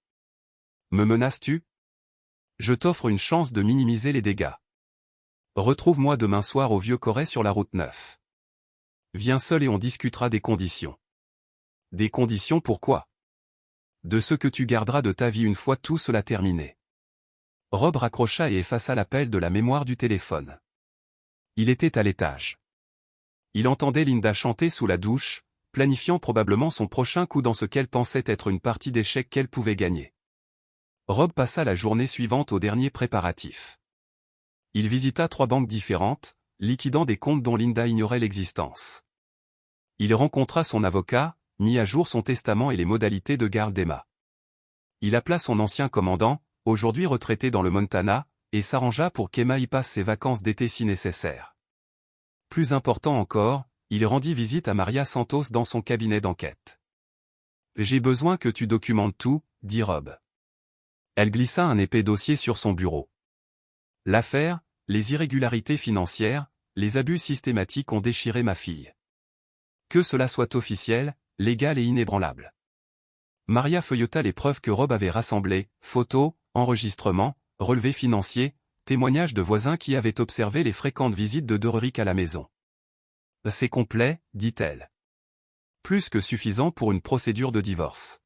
[SPEAKER 1] Me menaces-tu ? Je t'offre une chance de minimiser les dégâts. Retrouve-moi demain soir au Vieux Corret sur la route 9. Viens seul et on discutera des conditions. Des conditions pourquoi ? De ce que tu garderas de ta vie une fois tout cela terminé. Rob raccrocha et effaça l'appel de la mémoire du téléphone. Il était à l'étage. Il entendait Linda chanter sous la douche, planifiant probablement son prochain coup dans ce qu'elle pensait être une partie d'échecs qu'elle pouvait gagner. Rob passa la journée suivante aux derniers préparatifs. Il visita 3 banques différentes, liquidant des comptes dont Linda ignorait l'existence. Il rencontra son avocat, mit à jour son testament et les modalités de garde d'Emma. Il appela son ancien commandant, aujourd'hui retraité dans le Montana, et s'arrangea pour qu'Emma y passe ses vacances d'été si nécessaire. Plus important encore, il rendit visite à Maria Santos dans son cabinet d'enquête. « J'ai besoin que tu documentes tout », dit Rob. Elle glissa un épais dossier sur son bureau. L'affaire, les irrégularités financières, les abus systématiques ont déchiré ma fille. Que cela soit officiel, légal et inébranlable. Maria feuilleta les preuves que Rob avait rassemblées, photos, enregistrements, relevés financiers, témoignages de voisins qui avaient observé les fréquentes visites de Derrick à la maison. « C'est complet », dit-elle. Plus que suffisant pour une procédure de divorce.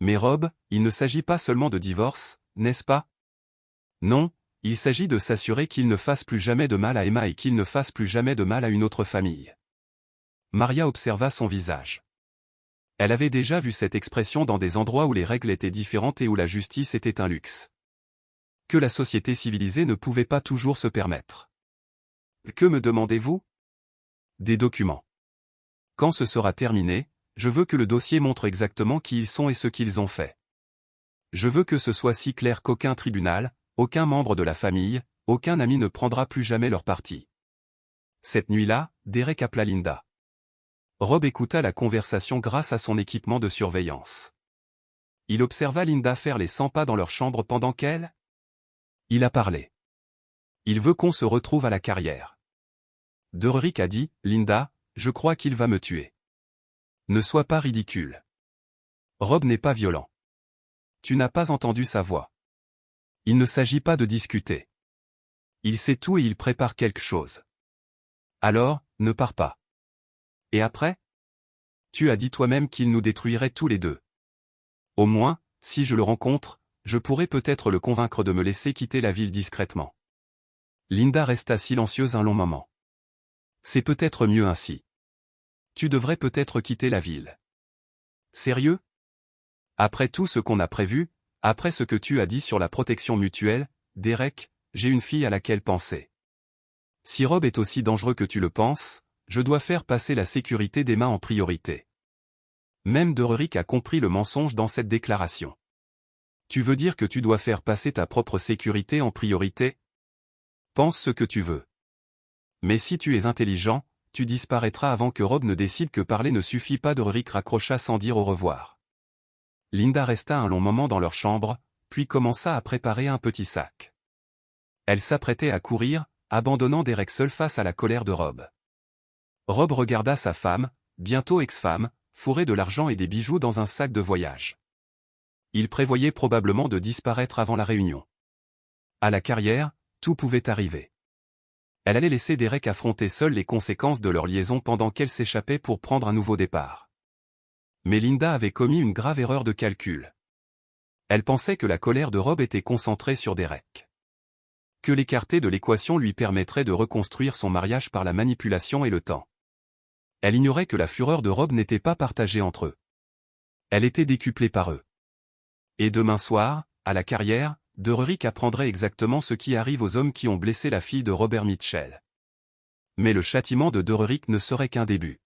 [SPEAKER 1] Mais Rob, il ne s'agit pas seulement de divorce, n'est-ce pas ? Non, il s'agit de s'assurer qu'il ne fasse plus jamais de mal à Emma et qu'il ne fasse plus jamais de mal à une autre famille. Maria observa son visage. Elle avait déjà vu cette expression dans des endroits où les règles étaient différentes et où la justice était un luxe. Que la société civilisée ne pouvait pas toujours se permettre. Que me demandez-vous ? Des documents. Quand ce sera terminé, je veux que le dossier montre exactement qui ils sont et ce qu'ils ont fait. Je veux que ce soit si clair qu'aucun tribunal, aucun membre de la famille, aucun ami ne prendra plus jamais leur parti. Cette nuit-là, Derek appela Linda. Rob écouta la conversation grâce à son équipement de surveillance. Il observa Linda faire les 100 pas dans leur chambre pendant qu'elle Il a parlé. Il veut qu'on se retrouve à la carrière. Derick a dit, Linda, je crois qu'il va me tuer. Ne sois pas ridicule. Rob n'est pas violent. Tu n'as pas entendu sa voix. Il ne s'agit pas de discuter. Il sait tout et il prépare quelque chose. Alors, ne pars pas. Et après? Tu as dit toi-même qu'il nous détruirait tous les deux. Au moins, si je le rencontre, je pourrais peut-être le convaincre de me laisser quitter la ville discrètement. Linda resta silencieuse un long moment. C'est peut-être mieux ainsi. Tu devrais peut-être quitter la ville. Sérieux? Après tout ce qu'on a prévu, après ce que tu as dit sur la protection mutuelle, Derek, j'ai une fille à laquelle penser. Si Rob est aussi dangereux que tu le penses, je dois faire passer la sécurité d'Emma en priorité. Même Derick a compris le mensonge dans cette déclaration. Tu veux dire que tu dois faire passer ta propre sécurité en priorité? Pense ce que tu veux. Mais si tu es intelligent, tu disparaîtras avant que Rob ne décide que parler ne suffit pas. Derick raccrocha sans dire au revoir. Linda resta un long moment dans leur chambre, puis commença à préparer un petit sac. Elle s'apprêtait à courir, abandonnant Derek seul face à la colère de Rob. Rob regarda sa femme, bientôt ex-femme, fourrer de l'argent et des bijoux dans un sac de voyage. Il prévoyait probablement de disparaître avant la réunion. À la carrière, tout pouvait arriver. Elle allait laisser Derek affronter seul les conséquences de leur liaison pendant qu'elle s'échappait pour prendre un nouveau départ. Mais Linda avait commis une grave erreur de calcul. Elle pensait que la colère de Rob était concentrée sur Derek. Que l'écarter de l'équation lui permettrait de reconstruire son mariage par la manipulation et le temps. Elle ignorait que la fureur de Rob n'était pas partagée entre eux. Elle était décuplée par eux. Et demain soir, à la carrière, Derick apprendrait exactement ce qui arrive aux hommes qui ont blessé la fille de Robert Mitchell. Mais le châtiment de Derick ne serait qu'un début.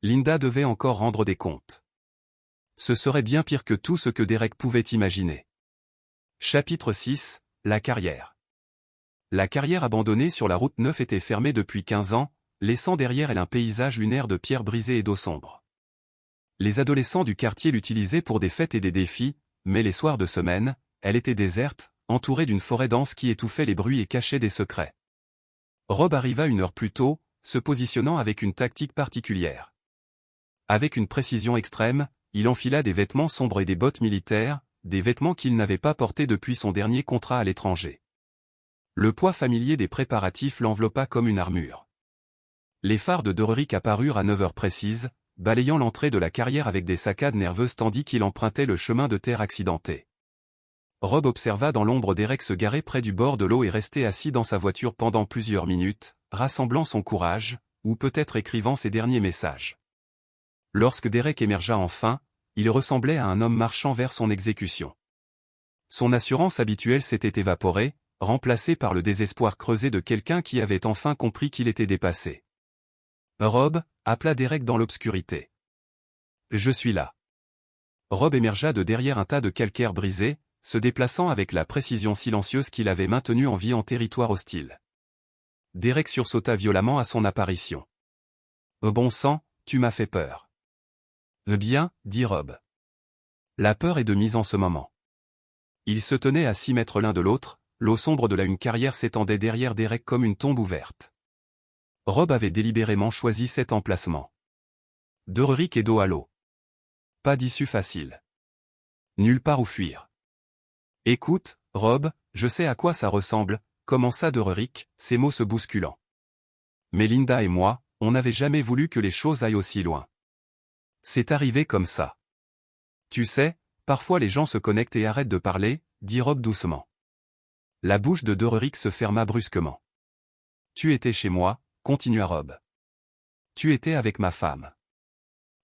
[SPEAKER 1] Linda devait encore rendre des comptes. Ce serait bien pire que tout ce que Derek pouvait imaginer. Chapitre 6, la carrière. La carrière abandonnée sur la route 9 était fermée depuis 15 ans, laissant derrière elle un paysage lunaire de pierres brisées et d'eau sombre. Les adolescents du quartier l'utilisaient pour des fêtes et des défis, mais les soirs de semaine, elle était déserte, entourée d'une forêt dense qui étouffait les bruits et cachait des secrets. Rob arriva une heure plus tôt, se positionnant avec une tactique particulière. Avec une précision extrême, il enfila des vêtements sombres et des bottes militaires, des vêtements qu'il n'avait pas portés depuis son dernier contrat à l'étranger. Le poids familier des préparatifs l'enveloppa comme une armure. Les phares de Derick apparurent à 9 heures précises, balayant l'entrée de la carrière avec des saccades nerveuses tandis qu'il empruntait le chemin de terre accidenté. Rob observa dans l'ombre Derek se garer près du bord de l'eau et rester assis dans sa voiture pendant plusieurs minutes, rassemblant son courage, ou peut-être écrivant ses derniers messages. Lorsque Derek émergea enfin, il ressemblait à un homme marchant vers son exécution. Son assurance habituelle s'était évaporée, remplacée par le désespoir creusé de quelqu'un qui avait enfin compris qu'il était dépassé. Rob, appela Derek dans l'obscurité. Je suis là. Rob émergea de derrière un tas de calcaire brisé, se déplaçant avec la précision silencieuse qu'il avait maintenue en vie en territoire hostile. Derek sursauta violemment à son apparition. Bon sang, tu m'as fait peur. Bien, dit Rob. La peur est de mise en ce moment. Ils se tenaient à 6 mètres l'un de l'autre, l'eau sombre de une carrière s'étendait derrière Derek comme une tombe ouverte. Rob avait délibérément choisi cet emplacement. Derick et dos à l'eau. Pas d'issue facile. Nulle part où fuir. Écoute, Rob, je sais à quoi ça ressemble, commença Derick, ses mots se bousculant. Mais Linda et moi, on n'avait jamais voulu que les choses aillent aussi loin. C'est arrivé comme ça. Tu sais, parfois les gens se connectent et arrêtent de parler, dit Rob doucement. La bouche de Derick se ferma brusquement. Tu étais chez moi, continua Rob. Tu étais avec ma femme.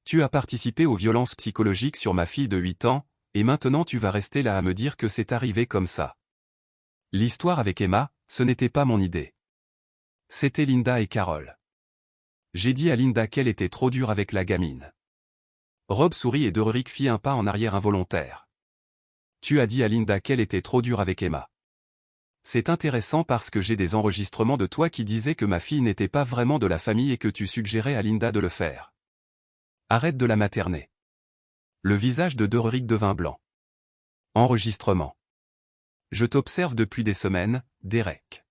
[SPEAKER 1] Tu as participé aux violences psychologiques sur ma fille de 8 ans, et maintenant tu vas rester là à me dire que c'est arrivé comme ça. L'histoire avec Emma, ce n'était pas mon idée. C'était Linda et Carol. J'ai dit à Linda qu'elle était trop dure avec la gamine. Rob sourit et Derick fit un pas en arrière involontaire. Tu as dit à Linda qu'elle était trop dure avec Emma. C'est intéressant parce que j'ai des enregistrements de toi qui disaient que ma fille n'était pas vraiment de la famille et que tu suggérais à Linda de le faire. Arrête de la materner. Le visage de Derick devint blanc. Enregistrement. Je t'observe depuis des semaines, Derek.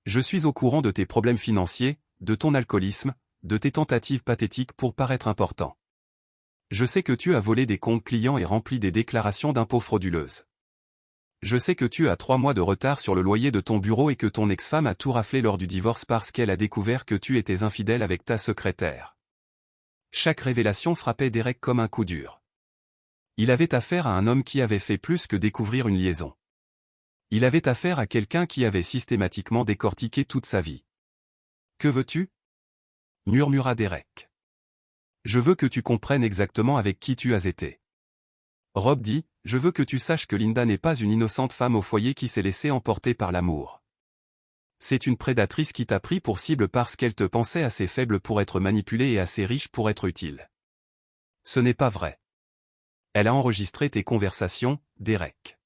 [SPEAKER 1] Je suis au courant de tes problèmes financiers, de ton alcoolisme, de tes tentatives pathétiques pour paraître important. Je sais que tu as volé des comptes clients et rempli des déclarations d'impôts frauduleuses. Je sais que tu as 3 mois de retard sur le loyer de ton bureau et que ton ex-femme a tout raflé lors du divorce parce qu'elle a découvert que tu étais infidèle avec ta secrétaire. Chaque révélation frappait Derek comme un coup dur. Il avait affaire à un homme qui avait fait plus que découvrir une liaison. Il avait affaire à quelqu'un qui avait systématiquement décortiqué toute sa vie. « Que veux-tu » murmura Derek. « Je veux que tu comprennes exactement avec qui tu as été. » Rob dit, « Je veux que tu saches que Linda n'est pas une innocente femme au foyer qui s'est laissée emporter par l'amour. C'est une prédatrice qui t'a pris pour cible parce qu'elle te pensait assez faible pour être manipulée et assez riche pour être utile. Ce n'est pas vrai. Elle a enregistré tes conversations, Derek.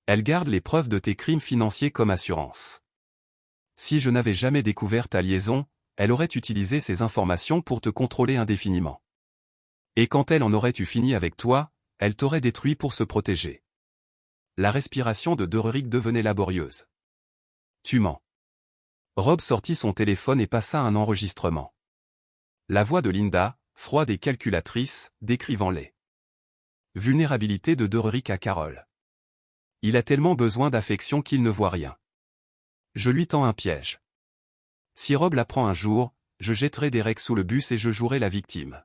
[SPEAKER 1] Elle garde les preuves de tes crimes financiers comme assurance. Si je n'avais jamais découvert ta liaison, elle aurait utilisé ces informations pour te contrôler indéfiniment. Et quand elle en aurait eu fini avec toi, elle t'aurait détruit pour se protéger. » La respiration de Derek devenait laborieuse. « Tu mens. » Rob sortit son téléphone et passa un enregistrement. La voix de Linda, froide et calculatrice, décrivant les vulnérabilités de Derek à Carol. « Il a tellement besoin d'affection qu'il ne voit rien. Je lui tends un piège. Si Rob l'apprend un jour, je jetterai Derek sous le bus et je jouerai la victime.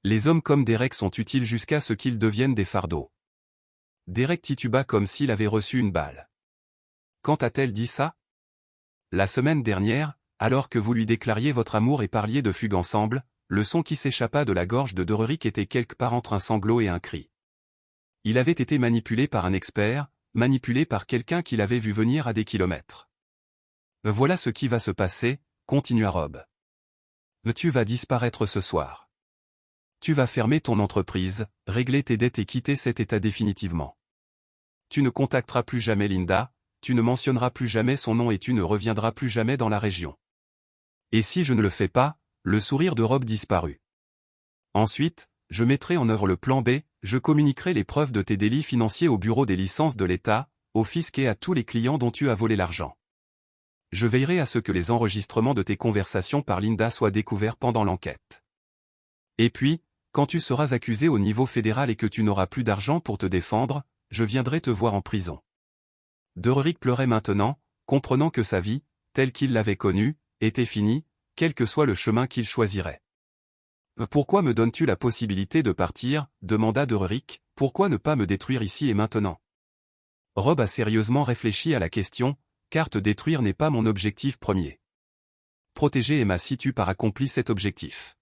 [SPEAKER 1] Les hommes comme Derek sont utiles jusqu'à ce qu'ils deviennent des fardeaux. » Derek tituba comme s'il avait reçu une balle. « Quand a-t-elle dit ça ? » ?»« La semaine dernière, alors que vous lui déclariez votre amour et parliez de fugue ensemble, le son qui s'échappa de la gorge de Derek était quelque part entre un sanglot et un cri. Il avait été manipulé par un expert, manipulé par quelqu'un qu'il avait vu venir à des kilomètres. « Voilà ce qui va se passer, » continua Rob. « Tu vas disparaître ce soir. Tu vas fermer ton entreprise, régler tes dettes et quitter cet état définitivement. Tu ne contacteras plus jamais Linda, tu ne mentionneras plus jamais son nom et tu ne reviendras plus jamais dans la région. » Et si je ne le fais pas, le sourire de Rob disparut. Ensuite, je mettrai en œuvre le plan B, je communiquerai les preuves de tes délits financiers au bureau des licences de l'État, au fisc et à tous les clients dont tu as volé l'argent. Je veillerai à ce que les enregistrements de tes conversations par Linda soient découverts pendant l'enquête. Et puis, quand tu seras accusé au niveau fédéral et que tu n'auras plus d'argent pour te défendre, je viendrai te voir en prison. Derek pleurait maintenant, comprenant que sa vie, telle qu'il l'avait connue, était finie, quel que soit le chemin qu'il choisirait. « Pourquoi me donnes-tu la possibilité de partir » demanda Derek, « pourquoi ne pas me détruire ici et maintenant ?» Rob a sérieusement réfléchi à la question, car te détruire n'est pas mon objectif premier. Protéger Emma si tu pars accompli cet objectif.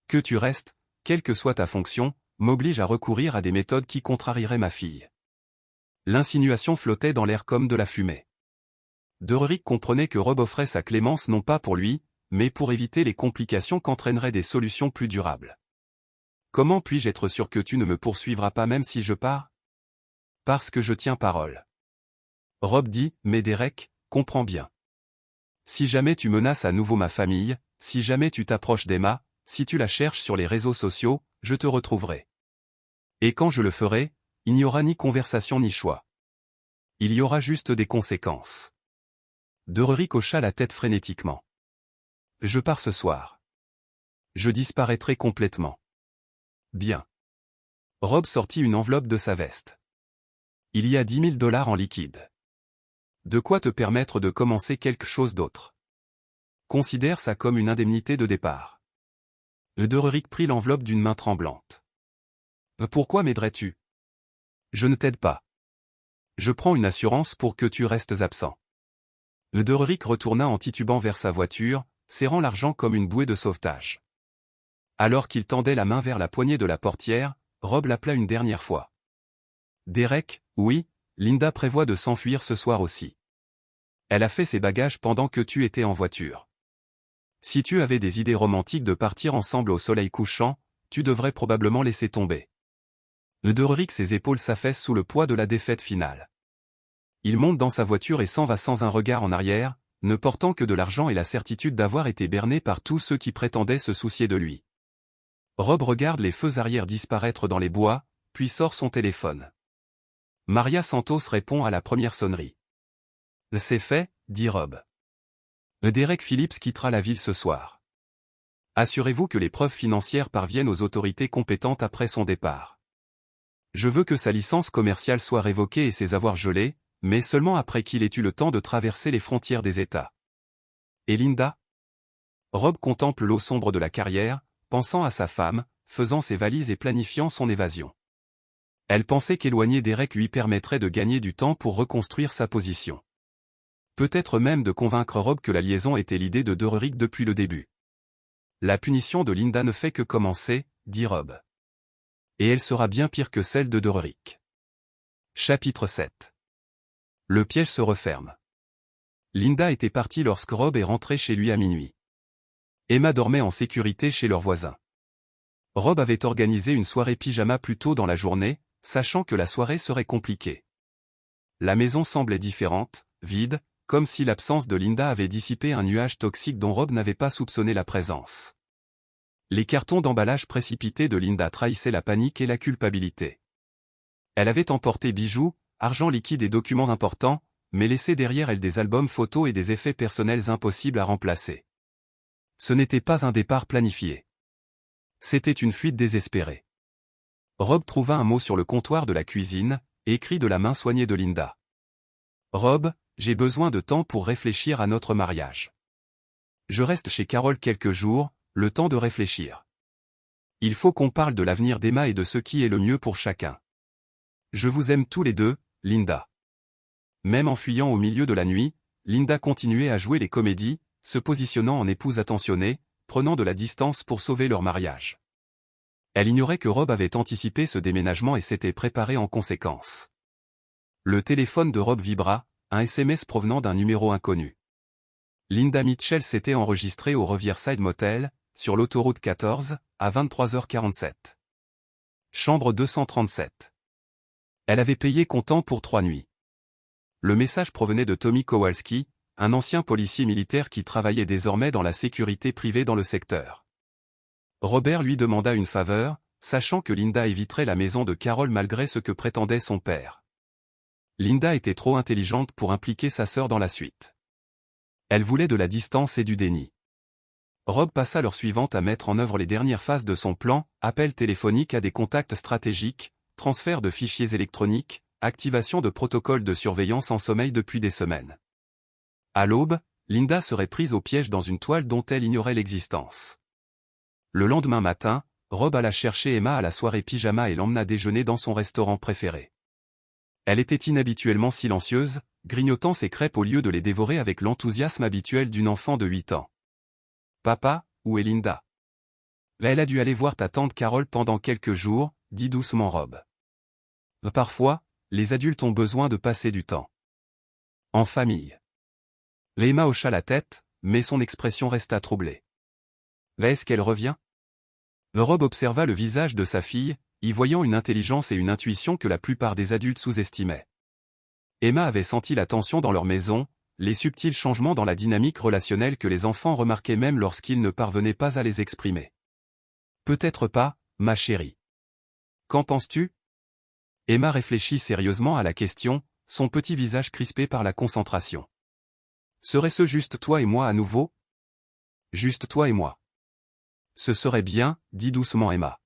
[SPEAKER 1] Que tu restes, quelle que soit ta fonction, m'oblige à recourir à des méthodes qui contrarieraient ma fille. L'insinuation flottait dans l'air comme de la fumée. Derek comprenait que Rob offrait sa clémence non pas pour lui, mais pour éviter les complications qu'entraîneraient des solutions plus durables. « Comment puis-je être sûr que tu ne me poursuivras pas même si je pars ? » « Parce que je tiens parole. » Rob dit, « Mais Derek, comprends bien. Si jamais tu menaces à nouveau ma famille, si jamais tu t'approches d'Emma, si tu la cherches sur les réseaux sociaux, je te retrouverai. Et quand je le ferai, il n'y aura ni conversation ni choix. Il y aura juste des conséquences. » Derek hocha la tête frénétiquement. « Je pars ce soir. Je disparaîtrai complètement. » « Bien. » Rob sortit une enveloppe de sa veste. « Il y a $10 000 en liquide. De quoi te permettre de commencer quelque chose d'autre. Considère ça comme une indemnité de départ. » Derek prit l'enveloppe d'une main tremblante. « Pourquoi m'aiderais-tu ? Je ne t'aide pas. Je prends une assurance pour que tu restes absent. » Derek retourna en titubant vers sa voiture, serrant l'argent comme une bouée de sauvetage. Alors qu'il tendait la main vers la poignée de la portière, Rob l'appela une dernière fois. « Derek, oui, Linda prévoit de s'enfuir ce soir aussi. Elle a fait ses bagages pendant que tu étais en voiture. Si tu avais des idées romantiques de partir ensemble au soleil couchant, tu devrais probablement laisser tomber. » Derek ses épaules s'affaissent sous le poids de la défaite finale. Il monte dans sa voiture et s'en va sans un regard en arrière, ne portant que de l'argent et la certitude d'avoir été berné par tous ceux qui prétendaient se soucier de lui. Rob regarde les feux arrière disparaître dans les bois, puis sort son téléphone. Maria Santos répond à la première sonnerie. C'est fait, dit Rob. Derek Phillips quittera la ville ce soir. Assurez-vous que les preuves financières parviennent aux autorités compétentes après son départ. Je veux que sa licence commerciale soit révoquée et ses avoirs gelés, mais seulement après qu'il ait eu le temps de traverser les frontières des États. Et Linda? Rob contemple l'eau sombre de la carrière, pensant à sa femme, faisant ses valises et planifiant son évasion. Elle pensait qu'éloigner Derek lui permettrait de gagner du temps pour reconstruire sa position. Peut-être même de convaincre Rob que la liaison était l'idée de Derek depuis le début. La punition de Linda ne fait que commencer, dit Rob. Et elle sera bien pire que celle de Derek. Chapitre 7. Le piège se referme. Linda était partie lorsque Rob est rentré chez lui à minuit. Emma dormait en sécurité chez leurs voisins. Rob avait organisé une soirée pyjama plus tôt dans la journée, sachant que la soirée serait compliquée. La maison semblait différente, vide, comme si l'absence de Linda avait dissipé un nuage toxique dont Rob n'avait pas soupçonné la présence. Les cartons d'emballage précipités de Linda trahissaient la panique et la culpabilité. Elle avait emporté bijoux, argent liquide et documents importants, mais laissé derrière elle des albums photos et des effets personnels impossibles à remplacer. Ce n'était pas un départ planifié. C'était une fuite désespérée. Rob trouva un mot sur le comptoir de la cuisine, écrit de la main soignée de Linda. Rob, j'ai besoin de temps pour réfléchir à notre mariage. Je reste chez Carole quelques jours, le temps de réfléchir. Il faut qu'on parle de l'avenir d'Emma et de ce qui est le mieux pour chacun. Je vous aime tous les deux, Linda. Même en fuyant au milieu de la nuit, Linda continuait à jouer les comédies, se positionnant en épouse attentionnée, prenant de la distance pour sauver leur mariage. Elle ignorait que Rob avait anticipé ce déménagement et s'était préparé en conséquence. Le téléphone de Rob vibra, un SMS provenant d'un numéro inconnu. Linda Mitchell s'était enregistrée au Riverside Motel, sur l'autoroute 14, à 23h47. Chambre 237. Elle avait payé comptant pour 3 nuits. Le message provenait de Tommy Kowalski, un ancien policier militaire qui travaillait désormais dans la sécurité privée dans le secteur. Robert lui demanda une faveur, sachant que Linda éviterait la maison de Carole malgré ce que prétendait son père. Linda était trop intelligente pour impliquer sa sœur dans la suite. Elle voulait de la distance et du déni. Rob passa l'heure suivante à mettre en œuvre les dernières phases de son plan, appel téléphonique à des contacts stratégiques, transfert de fichiers électroniques, activation de protocoles de surveillance en sommeil depuis des semaines. À l'aube, Linda serait prise au piège dans une toile dont elle ignorait l'existence. Le lendemain matin, Rob alla chercher Emma à la soirée pyjama et l'emmena déjeuner dans son restaurant préféré. Elle était inhabituellement silencieuse, grignotant ses crêpes au lieu de les dévorer avec l'enthousiasme habituel d'une enfant de 8 ans. « Papa, où est Linda ? » Elle a dû aller voir ta tante Carole pendant quelques jours, dit doucement Rob. Parfois, les adultes ont besoin de passer du temps. En famille. Emma hocha la tête, mais son expression resta troublée. Est-ce qu'elle revient ? Rob observa le visage de sa fille, y voyant une intelligence et une intuition que la plupart des adultes sous-estimaient. Emma avait senti la tension dans leur maison, les subtils changements dans la dynamique relationnelle que les enfants remarquaient même lorsqu'ils ne parvenaient pas à les exprimer. Peut-être pas, ma chérie. Qu'en penses-tu ? Emma réfléchit sérieusement à la question, son petit visage crispé par la concentration. Serait-ce juste toi et moi à nouveau ? Juste toi et moi. Ce serait bien, dit doucement Emma.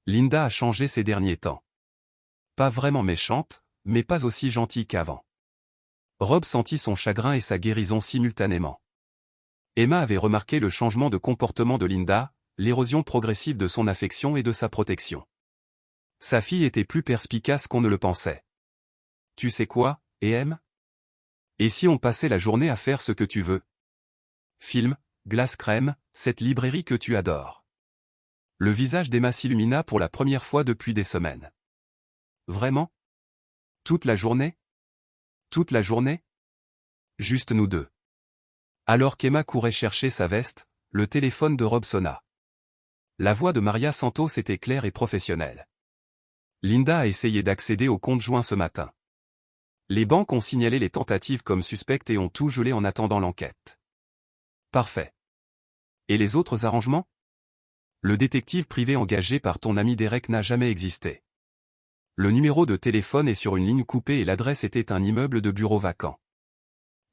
[SPEAKER 1] Linda a changé ces derniers temps. Pas vraiment méchante, mais pas aussi gentille qu'avant. Rob sentit son chagrin et sa guérison simultanément. Emma avait remarqué le changement de comportement de Linda, l'érosion progressive de son affection et de sa protection. Sa fille était plus perspicace qu'on ne le pensait. Tu sais quoi, Em ? Et si on passait la journée à faire ce que tu veux ? Film, glace crème, cette librairie que tu adores. Le visage d'Emma s'illumina pour la première fois depuis des semaines. Vraiment ? Toute la journée ? Toute la journée ? Juste nous deux. Alors qu'Emma courait chercher sa veste, le téléphone de Rob sonna. La voix de Maria Santos était claire et professionnelle. Linda a essayé d'accéder au compte joint ce matin. Les banques ont signalé les tentatives comme suspectes et ont tout gelé en attendant l'enquête. Parfait. Et les autres arrangements ? Le détective privé engagé par ton ami Derek n'a jamais existé. Le numéro de téléphone est sur une ligne coupée et l'adresse était un immeuble de bureaux vacant.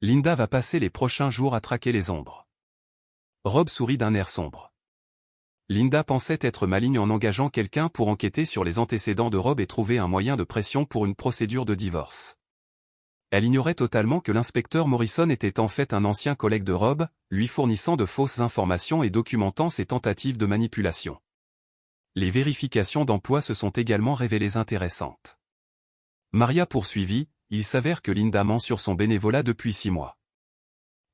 [SPEAKER 1] Linda va passer les prochains jours à traquer les ombres. Rob sourit d'un air sombre. Linda pensait être maligne en engageant quelqu'un pour enquêter sur les antécédents de Rob et trouver un moyen de pression pour une procédure de divorce. Elle ignorait totalement que l'inspecteur Morrison était en fait un ancien collègue de Rob, lui fournissant de fausses informations et documentant ses tentatives de manipulation. Les vérifications d'emploi se sont également révélées intéressantes. Maria poursuivit, il s'avère que Linda ment sur son bénévolat depuis 6 mois.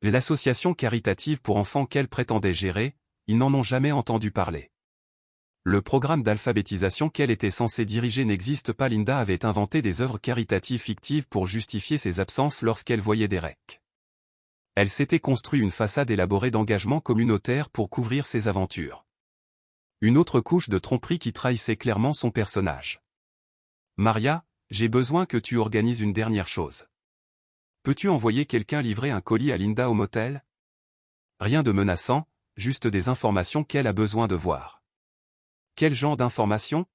[SPEAKER 1] L'association caritative pour enfants qu'elle prétendait gérer, ils n'en ont jamais entendu parler. Le programme d'alphabétisation qu'elle était censée diriger n'existe pas. Linda avait inventé des œuvres caritatives fictives pour justifier ses absences lorsqu'elle voyait Derek. Elle s'était construit une façade élaborée d'engagement communautaire pour couvrir ses aventures. Une autre couche de tromperie qui trahissait clairement son personnage. Maria, j'ai besoin que tu organises une dernière chose. Peux-tu envoyer quelqu'un livrer un colis à Linda au motel? Rien de menaçant, juste des informations qu'elle a besoin de voir. Quel genre d'informations?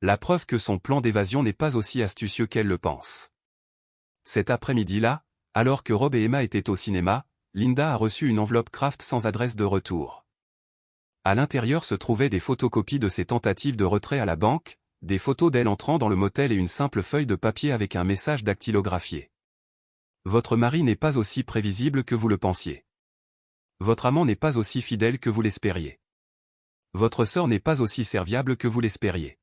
[SPEAKER 1] La preuve que son plan d'évasion n'est pas aussi astucieux qu'elle le pense. Cet après-midi-là, alors que Rob et Emma étaient au cinéma, Linda a reçu une enveloppe Kraft sans adresse de retour. À l'intérieur se trouvaient des photocopies de ses tentatives de retrait à la banque, des photos d'elle entrant dans le motel et une simple feuille de papier avec un message dactylographié. Votre mari n'est pas aussi prévisible que vous le pensiez. Votre amant n'est pas aussi fidèle que vous l'espériez. Votre sœur n'est pas aussi serviable que vous l'espériez.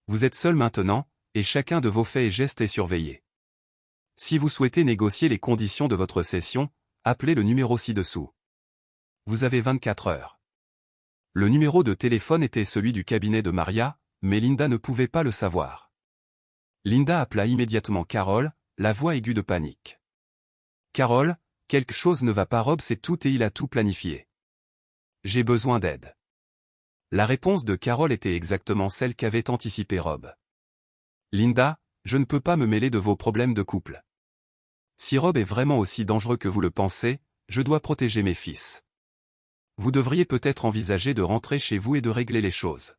[SPEAKER 1] Vous êtes seul maintenant, et chacun de vos faits et gestes est surveillé. Si vous souhaitez négocier les conditions de votre cession, appelez le numéro ci-dessous. Vous avez 24 heures. Le numéro de téléphone était celui du cabinet de Maria, mais Linda ne pouvait pas le savoir. Linda appela immédiatement Carol, la voix aiguë de panique. Carol, quelque chose ne va pas. Rob sait tout et il a tout planifié. J'ai besoin d'aide. La réponse de Carol était exactement celle qu'avait anticipée Rob. Linda, je ne peux pas me mêler de vos problèmes de couple. Si Rob est vraiment aussi dangereux que vous le pensez, je dois protéger mes fils. Vous devriez peut-être envisager de rentrer chez vous et de régler les choses.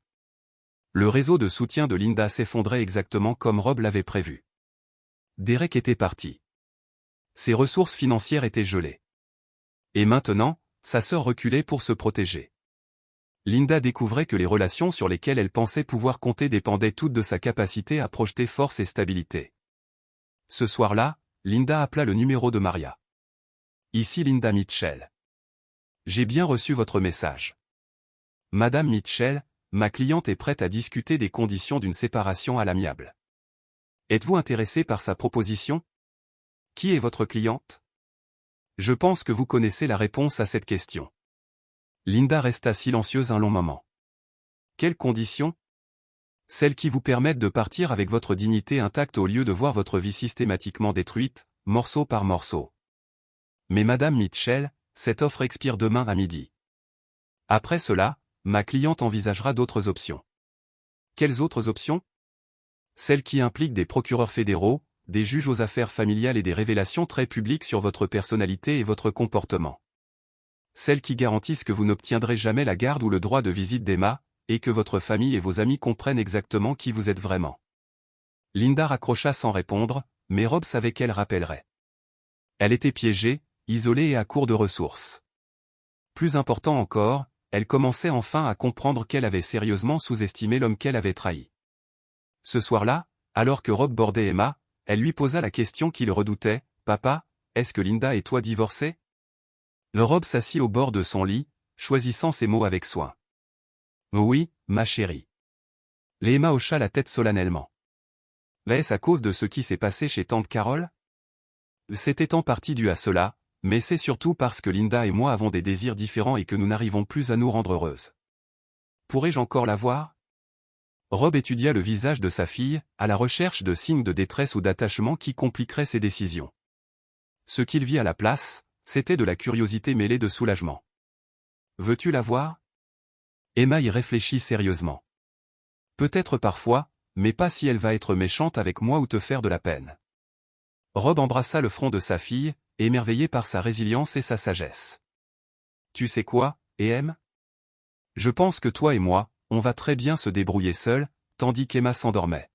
[SPEAKER 1] Le réseau de soutien de Linda s'effondrait exactement comme Rob l'avait prévu. Derek était parti. Ses ressources financières étaient gelées. Et maintenant, sa sœur reculait pour se protéger. Linda découvrait que les relations sur lesquelles elle pensait pouvoir compter dépendaient toutes de sa capacité à projeter force et stabilité. Ce soir-là, Linda appela le numéro de Maria. Ici Linda Mitchell. J'ai bien reçu votre message. Madame Mitchell, ma cliente est prête à discuter des conditions d'une séparation à l'amiable. Êtes-vous intéressé par sa proposition? Qui est votre cliente? Je pense que vous connaissez la réponse à cette question. Linda resta silencieuse un long moment. Quelles conditions? Celles qui vous permettent de partir avec votre dignité intacte au lieu de voir votre vie systématiquement détruite, morceau par morceau. Mais Madame Mitchell, cette offre expire demain à midi. Après cela, ma cliente envisagera d'autres options. Quelles autres options? Celles qui impliquent des procureurs fédéraux, des juges aux affaires familiales et des révélations très publiques sur votre personnalité et votre comportement. Celles qui garantissent que vous n'obtiendrez jamais la garde ou le droit de visite d'Emma, et que votre famille et vos amis comprennent exactement qui vous êtes vraiment. Linda raccrocha sans répondre, mais Rob savait qu'elle rappellerait. Elle était piégée, isolée et à court de ressources. Plus important encore, elle commençait enfin à comprendre qu'elle avait sérieusement sous-estimé l'homme qu'elle avait trahi. Ce soir-là, alors que Rob bordait Emma, elle lui posa la question qu'il redoutait, « Papa, est-ce que Linda et toi divorcés ?» Le Rob s'assit au bord de son lit, choisissant ses mots avec soin. « Oui, ma chérie. » Emma hocha la tête solennellement. « Est-ce à cause de ce qui s'est passé chez tante Carol ?» C'était en partie dû à cela, mais c'est surtout parce que Linda et moi avons des désirs différents et que nous n'arrivons plus à nous rendre heureuses. Pourrais-je encore la voir? Rob étudia le visage de sa fille, à la recherche de signes de détresse ou d'attachement qui compliqueraient ses décisions. Ce qu'il vit à la place, c'était de la curiosité mêlée de soulagement. « Veux-tu la voir ?» Emma y réfléchit sérieusement. « Peut-être parfois, mais pas si elle va être méchante avec moi ou te faire de la peine. » Rob embrassa le front de sa fille, émerveillé par sa résilience et sa sagesse. « Tu sais quoi, Em? Je pense que toi et moi, on va très bien se débrouiller seuls, tandis qu'Emma s'endormait.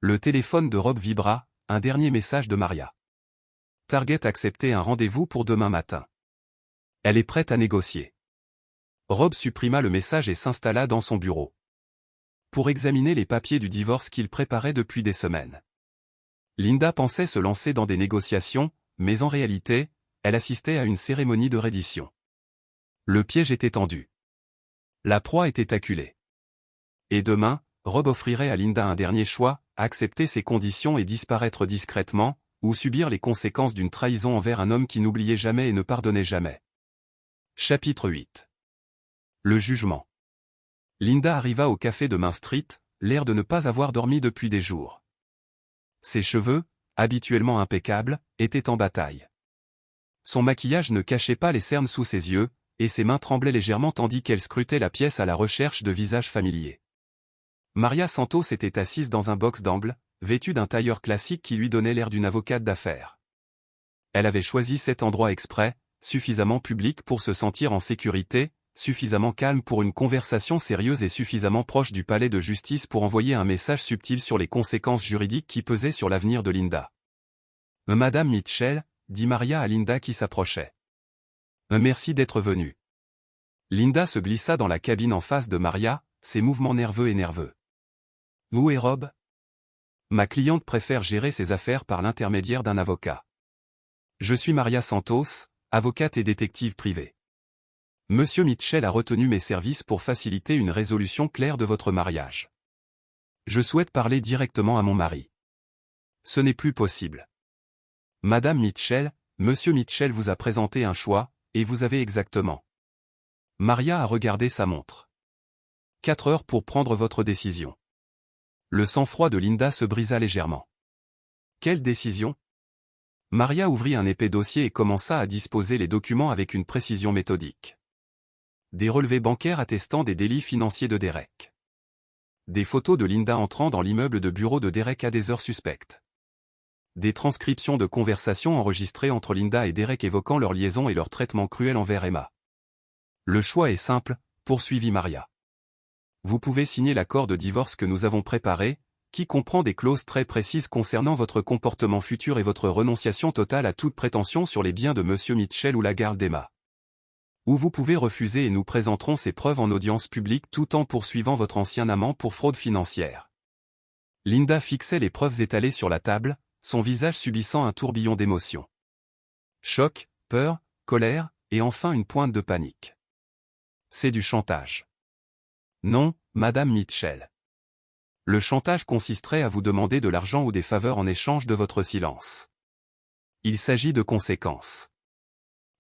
[SPEAKER 1] Le téléphone de Rob vibra, un dernier message de Maria. Target acceptait un rendez-vous pour demain matin. Elle est prête à négocier. Rob supprima le message et s'installa dans son bureau. Pour examiner les papiers du divorce qu'il préparait depuis des semaines. Linda pensait se lancer dans des négociations, mais en réalité, elle assistait à une cérémonie de reddition. Le piège était tendu. La proie était acculée. Et demain, Rob offrirait à Linda un dernier choix, accepter ses conditions et disparaître discrètement, ou subir les conséquences d'une trahison envers un homme qui n'oubliait jamais et ne pardonnait jamais. Chapitre 8. Le jugement. Linda arriva au café de Main Street, l'air de ne pas avoir dormi depuis des jours. Ses cheveux, habituellement impeccables, étaient en bataille. Son maquillage ne cachait pas les cernes sous ses yeux, et ses mains tremblaient légèrement tandis qu'elle scrutait la pièce à la recherche de visages familiers. Maria Santos était assise dans un box d'angle, vêtue d'un tailleur classique qui lui donnait l'air d'une avocate d'affaires. Elle avait choisi cet endroit exprès, suffisamment public pour se sentir en sécurité, suffisamment calme pour une conversation sérieuse et suffisamment proche du palais de justice pour envoyer un message subtil sur les conséquences juridiques qui pesaient sur l'avenir de Linda. « Madame Mitchell » dit Maria à Linda qui s'approchait. « Merci d'être venue. » Linda se glissa dans la cabine en face de Maria, ses mouvements nerveux et nerveux. « Où est Rob ? Ma cliente préfère gérer ses affaires par l'intermédiaire d'un avocat. Je suis Maria Santos, avocate et détective privée. Monsieur Mitchell a retenu mes services pour faciliter une résolution claire de votre mariage. Je souhaite parler directement à mon mari. Ce n'est plus possible. Madame Mitchell, Monsieur Mitchell vous a présenté un choix, et vous avez exactement. Maria a regardé sa montre. 4 heures pour prendre votre décision. Le sang-froid de Linda se brisa légèrement. Quelle décision ? Maria ouvrit un épais dossier et commença à disposer les documents avec une précision méthodique. Des relevés bancaires attestant des délits financiers de Derek. Des photos de Linda entrant dans l'immeuble de bureau de Derek à des heures suspectes. Des transcriptions de conversations enregistrées entre Linda et Derek évoquant leur liaison et leur traitement cruel envers Emma. Le choix est simple, poursuivit Maria. Vous pouvez signer l'accord de divorce que nous avons préparé, qui comprend des clauses très précises concernant votre comportement futur et votre renonciation totale à toute prétention sur les biens de Monsieur Mitchell ou la garde d'Emma. Ou vous pouvez refuser et nous présenterons ces preuves en audience publique tout en poursuivant votre ancien amant pour fraude financière. Linda fixait les preuves étalées sur la table, son visage subissant un tourbillon d'émotions. Choc, peur, colère, et enfin une pointe de panique. C'est du chantage. Non, Madame Mitchell. Le chantage consisterait à vous demander de l'argent ou des faveurs en échange de votre silence. Il s'agit de conséquences.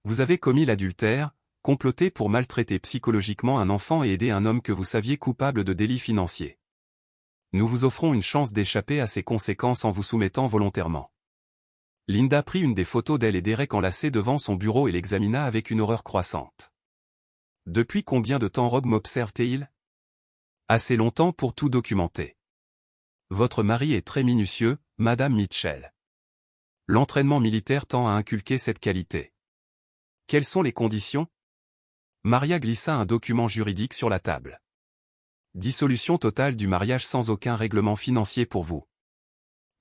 [SPEAKER 1] Vous avez commis l'adultère, comploté pour maltraiter psychologiquement un enfant et aider un homme que vous saviez coupable de délits financiers. Nous vous offrons une chance d'échapper à ces conséquences en vous soumettant volontairement. Linda prit une des photos d'elle et Derek enlacés devant son bureau et l'examina avec une horreur croissante. Depuis combien de temps Rob m'observe-t-il ? Assez longtemps pour tout documenter. Votre mari est très minutieux, Madame Mitchell. L'entraînement militaire tend à inculquer cette qualité. Quelles sont les conditions ? Maria glissa un document juridique sur la table. Dissolution totale du mariage sans aucun règlement financier pour vous.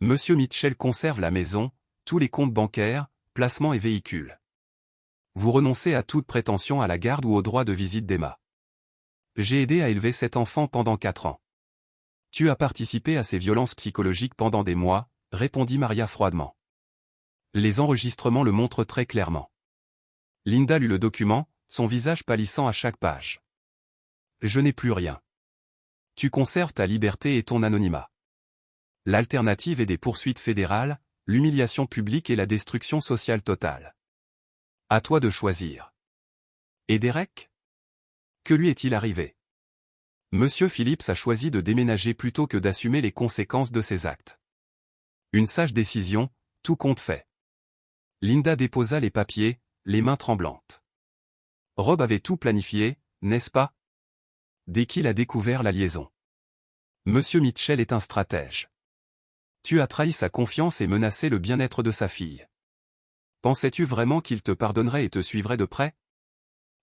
[SPEAKER 1] Monsieur Mitchell conserve la maison, tous les comptes bancaires, placements et véhicules. Vous renoncez à toute prétention à la garde ou au droit de visite d'Emma. J'ai aidé à élever cet enfant pendant 4 ans. Tu as participé à ces violences psychologiques pendant des mois, répondit Maria froidement. Les enregistrements le montrent très clairement. Linda lut le document, son visage pâlissant à chaque page. Je n'ai plus rien. Tu conserves ta liberté et ton anonymat. L'alternative est des poursuites fédérales, l'humiliation publique et la destruction sociale totale. À toi de choisir. Et Derek ? Que lui est-il arrivé ? Monsieur Phillips a choisi de déménager plutôt que d'assumer les conséquences de ses actes. Une sage décision, tout compte fait. Linda déposa les papiers, les mains tremblantes. Rob avait tout planifié, n'est-ce pas ? Dès qu'il a découvert la liaison. Monsieur Mitchell est un stratège. Tu as trahi sa confiance et menacé le bien-être de sa fille. Pensais-tu vraiment qu'il te pardonnerait et te suivrait de près ?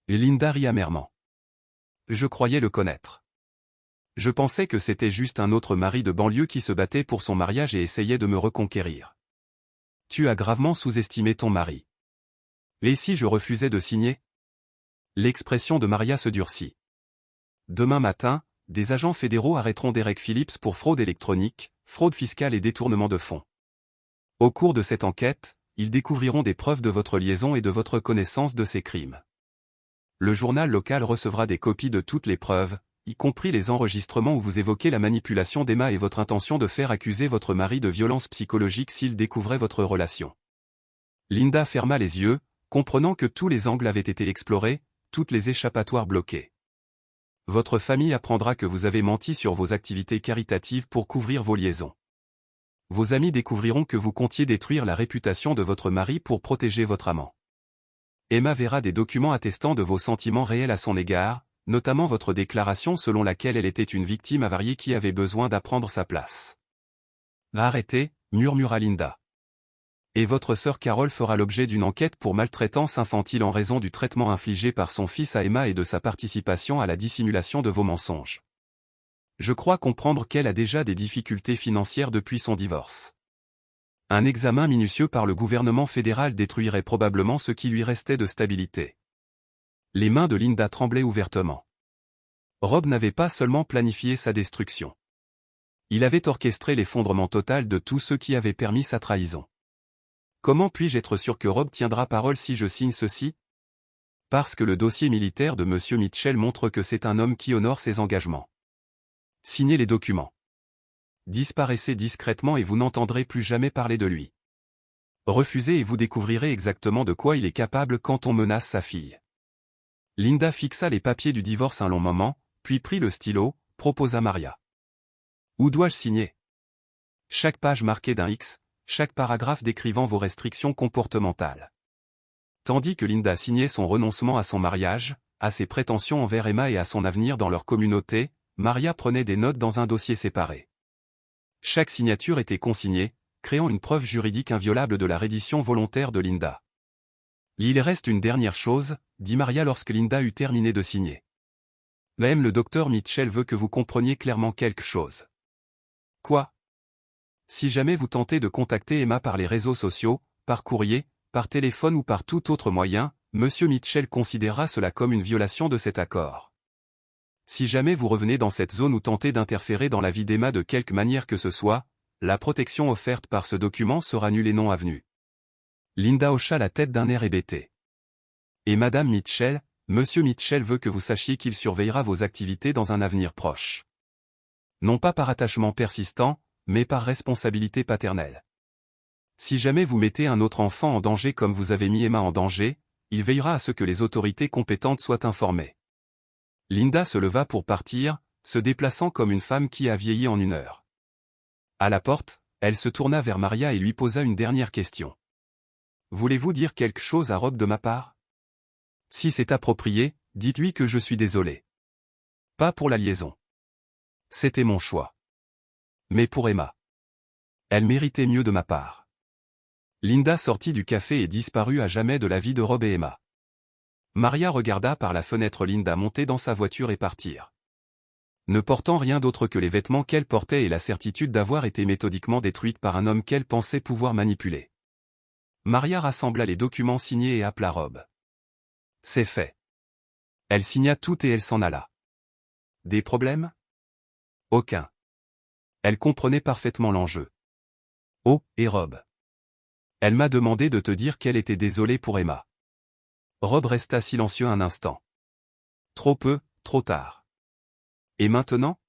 [SPEAKER 1] Linda rit amèrement. Je croyais le connaître. Je pensais que c'était juste un autre mari de banlieue qui se battait pour son mariage et essayait de me reconquérir. Tu as gravement sous-estimé ton mari. Et si je refusais de signer? L'expression de Maria se durcit. Demain matin, des agents fédéraux arrêteront Derek Phillips pour fraude électronique, fraude fiscale et détournement de fonds. Au cours de cette enquête, ils découvriront des preuves de votre liaison et de votre connaissance de ces crimes. Le journal local recevra des copies de toutes les preuves, y compris les enregistrements où vous évoquez la manipulation d'Emma et votre intention de faire accuser votre mari de violence psychologique s'il découvrait votre relation. Linda ferma les yeux, comprenant que tous les angles avaient été explorés, toutes les échappatoires bloquées. Votre famille apprendra que vous avez menti sur vos activités caritatives pour couvrir vos liaisons. Vos amis découvriront que vous comptiez détruire la réputation de votre mari pour protéger votre amant. Emma verra des documents attestant de vos sentiments réels à son égard, notamment votre déclaration selon laquelle elle était une victime avariée qui avait besoin d'apprendre sa place. Arrêtez, murmura Linda. Et votre sœur Carole fera l'objet d'une enquête pour maltraitance infantile en raison du traitement infligé par son fils à Emma et de sa participation à la dissimulation de vos mensonges. Je crois comprendre qu'elle a déjà des difficultés financières depuis son divorce. Un examen minutieux par le gouvernement fédéral détruirait probablement ce qui lui restait de stabilité. Les mains de Linda tremblaient ouvertement. Rob n'avait pas seulement planifié sa destruction. Il avait orchestré l'effondrement total de tous ceux qui avaient permis sa trahison. Comment puis-je être sûr que Rob tiendra parole si je signe ceci? Parce que le dossier militaire de M. Mitchell montre que c'est un homme qui honore ses engagements. Signez les documents. Disparaissez discrètement et vous n'entendrez plus jamais parler de lui. Refusez et vous découvrirez exactement de quoi il est capable quand on menace sa fille. Linda fixa les papiers du divorce un long moment, puis prit le stylo, proposa Maria. Où dois-je signer? Chaque page marquée d'un X, chaque paragraphe décrivant vos restrictions comportementales. Tandis que Linda signait son renoncement à son mariage, à ses prétentions envers Emma et à son avenir dans leur communauté, Maria prenait des notes dans un dossier séparé. Chaque signature était consignée, créant une preuve juridique inviolable de la reddition volontaire de Linda. Il reste une dernière chose, dit Maria lorsque Linda eut terminé de signer. Même le docteur Mitchell veut que vous compreniez clairement quelque chose. Quoi? Si jamais vous tentez de contacter Emma par les réseaux sociaux, par courrier, par téléphone ou par tout autre moyen, M. Mitchell considérera cela comme une violation de cet accord. Si jamais vous revenez dans cette zone ou tentez d'interférer dans la vie d'Emma de quelque manière que ce soit, la protection offerte par ce document sera nulle et non avenue. Linda hocha la tête d'un air hébété. Et Madame Mitchell, M. Mitchell veut que vous sachiez qu'il surveillera vos activités dans un avenir proche. Non pas par attachement persistant, mais par responsabilité paternelle. Si jamais vous mettez un autre enfant en danger comme vous avez mis Emma en danger, il veillera à ce que les autorités compétentes soient informées. Linda se leva pour partir, se déplaçant comme une femme qui a vieilli en une heure. À la porte, elle se tourna vers Maria et lui posa une dernière question. Voulez-vous dire quelque chose à Rob de ma part? Si c'est approprié, dites-lui que je suis désolé. Pas pour la liaison. C'était mon choix. Mais pour Emma. Elle méritait mieux de ma part. Linda sortit du café et disparut à jamais de la vie de Rob et Emma. Maria regarda par la fenêtre Linda monter dans sa voiture et partir. Ne portant rien d'autre que les vêtements qu'elle portait et la certitude d'avoir été méthodiquement détruite par un homme qu'elle pensait pouvoir manipuler. Maria rassembla les documents signés et appela Rob. C'est fait. Elle signa tout et elle s'en alla. Des problèmes? Aucun. Elle comprenait parfaitement l'enjeu. Oh, et Rob. Elle m'a demandé de te dire qu'elle était désolée pour Emma. Rob resta silencieux un instant. Trop peu, trop tard. Et maintenant?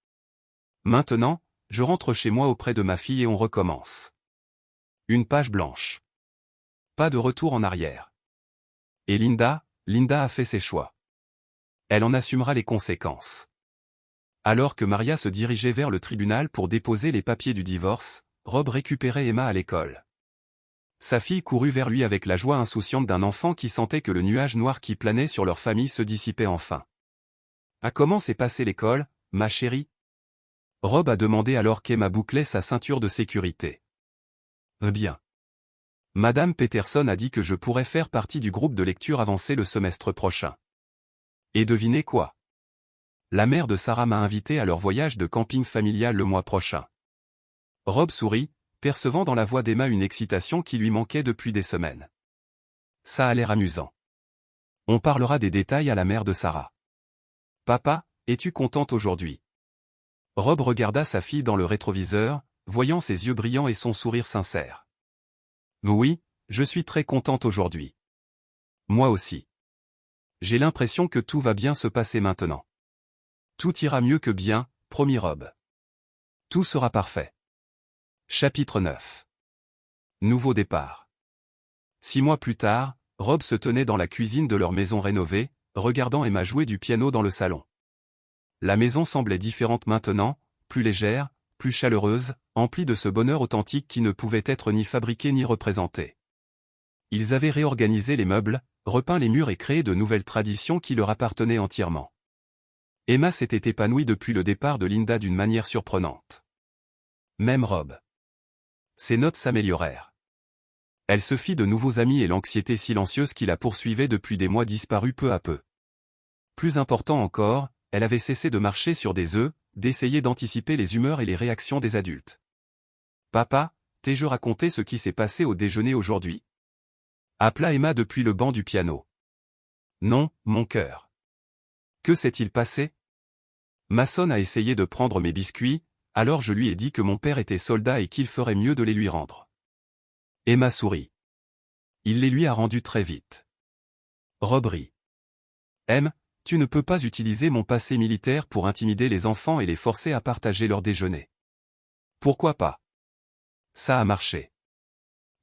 [SPEAKER 1] Maintenant, je rentre chez moi auprès de ma fille et on recommence. Une page blanche. Pas de retour en arrière. Et Linda a fait ses choix. Elle en assumera les conséquences. Alors que Maria se dirigeait vers le tribunal pour déposer les papiers du divorce, Rob récupérait Emma à l'école. Sa fille courut vers lui avec la joie insouciante d'un enfant qui sentait que le nuage noir qui planait sur leur famille se dissipait enfin. « À comment s'est passée l'école, ma chérie ?» Rob a demandé alors qu'Emma bouclait sa ceinture de sécurité. « Bien. Madame Peterson a dit que je pourrais faire partie du groupe de lecture avancée le semestre prochain. Et devinez quoi? La mère de Sarah m'a invité à leur voyage de camping familial le mois prochain. Rob sourit, percevant dans la voix d'Emma une excitation qui lui manquait depuis des semaines. Ça a l'air amusant. On parlera des détails à la mère de Sarah. Papa, es-tu contente aujourd'hui? Rob regarda sa fille dans le rétroviseur, voyant ses yeux brillants et son sourire sincère. Oui, je suis très contente aujourd'hui. Moi aussi. J'ai l'impression que tout va bien se passer maintenant. Tout ira mieux que bien, promit Rob. Tout sera parfait. Chapitre 9. Nouveau départ. 6 mois plus tard, Rob se tenait dans la cuisine de leur maison rénovée, regardant Emma jouer du piano dans le salon. La maison semblait différente maintenant, plus légère, plus chaleureuse, emplie de ce bonheur authentique qui ne pouvait être ni fabriqué ni représenté. Ils avaient réorganisé les meubles, repeint les murs et créé de nouvelles traditions qui leur appartenaient entièrement. Emma s'était épanouie depuis le départ de Linda d'une manière surprenante. Même Rob. Ses notes s'améliorèrent. Elle se fit de nouveaux amis et l'anxiété silencieuse qui la poursuivait depuis des mois disparut peu à peu. Plus important encore, elle avait cessé de marcher sur des œufs, d'essayer d'anticiper les humeurs et les réactions des adultes. Papa, t'ai-je raconté ce qui s'est passé au déjeuner aujourd'hui? Appela Emma depuis le banc du piano. Non, mon cœur. Que s'est-il passé? Mason a essayé de prendre mes biscuits, alors je lui ai dit que mon père était soldat et qu'il ferait mieux de les lui rendre. Emma sourit. Il les lui a rendus très vite. Rob rit. Tu ne peux pas utiliser mon passé militaire pour intimider les enfants et les forcer à partager leur déjeuner. Pourquoi pas? Ça a marché.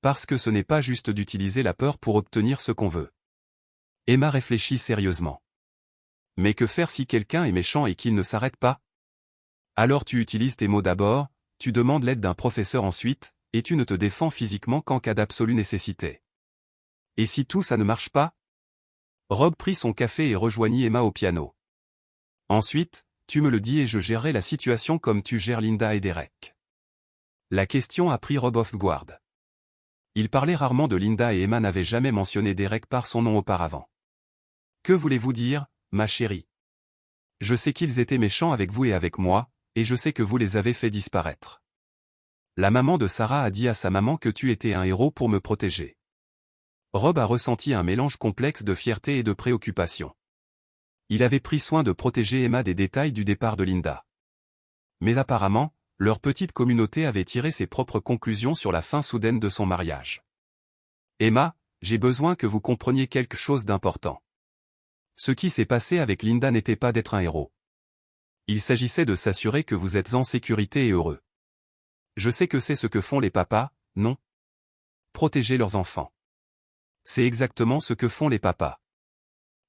[SPEAKER 1] Parce que ce n'est pas juste d'utiliser la peur pour obtenir ce qu'on veut. Emma réfléchit sérieusement. Mais que faire si quelqu'un est méchant et qu'il ne s'arrête pas? Alors tu utilises tes mots d'abord, tu demandes l'aide d'un professeur ensuite, et tu ne te défends physiquement qu'en cas d'absolue nécessité. Et si tout ça ne marche pas? Rob prit son café et rejoignit Emma au piano. Ensuite, tu me le dis et je gérerai la situation comme tu gères Linda et Derek. La question a pris Rob off guard. Il parlait rarement de Linda et Emma n'avait jamais mentionné Derek par son nom auparavant. Que voulez-vous dire, ma chérie? Je sais qu'ils étaient méchants avec vous et avec moi, et je sais que vous les avez fait disparaître. La maman de Sarah a dit à sa maman que tu étais un héros pour me protéger. Rob a ressenti un mélange complexe de fierté et de préoccupation. Il avait pris soin de protéger Emma des détails du départ de Linda. Mais apparemment, leur petite communauté avait tiré ses propres conclusions sur la fin soudaine de son mariage. Emma, j'ai besoin que vous compreniez quelque chose d'important. Ce qui s'est passé avec Linda n'était pas d'être un héros. Il s'agissait de s'assurer que vous êtes en sécurité et heureux. Je sais que c'est ce que font les papas, non? Protéger leurs enfants. C'est exactement ce que font les papas.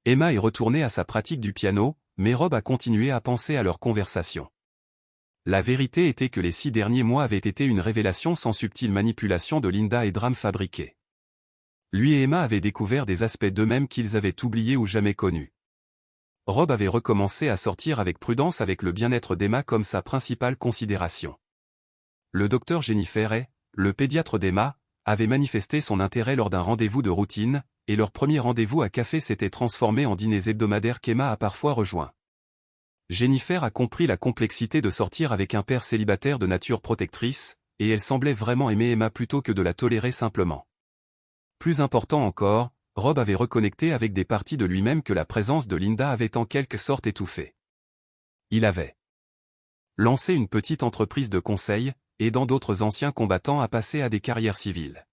[SPEAKER 1] Emma est retournée à sa pratique du piano, mais Rob a continué à penser à leur conversation. La vérité était que les 6 derniers mois avaient été une révélation sans subtile manipulation de Linda et drame fabriqué. Lui et Emma avaient découvert des aspects d'eux-mêmes qu'ils avaient oubliés ou jamais connus. Rob avait recommencé à sortir avec prudence avec le bien-être d'Emma comme sa principale considération. Le docteur Jennifer et, le pédiatre d'Emma, avaient manifesté son intérêt lors d'un rendez-vous de routine, et leur premier rendez-vous à café s'était transformé en dîners hebdomadaires qu'Emma a parfois rejoints. Jennifer a compris la complexité de sortir avec un père célibataire de nature protectrice, et elle semblait vraiment aimer Emma plutôt que de la tolérer simplement. Plus important encore, Rob avait reconnecté avec des parties de lui-même que la présence de Linda avait en quelque sorte étouffées. Il avait lancé une petite entreprise de conseil, aidant d'autres anciens combattants à passer à des carrières civiles.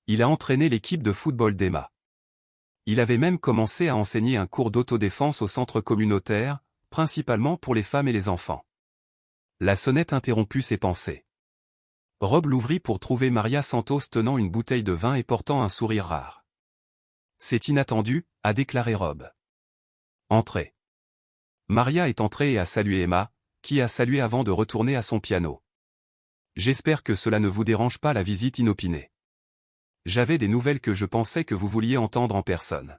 [SPEAKER 1] Il a entraîné l'équipe de football d'Emma. Il avait même commencé à enseigner un cours d'autodéfense au centre communautaire, principalement pour les femmes et les enfants. La sonnette interromput ses pensées. Rob l'ouvrit pour trouver Maria Santos tenant une bouteille de vin et portant un sourire rare. « C'est inattendu », a déclaré Rob. « Entrez. » Maria est entrée et a salué Emma, qui a salué avant de retourner à son piano. « J'espère que cela ne vous dérange pas la visite inopinée. J'avais des nouvelles que je pensais que vous vouliez entendre en personne. »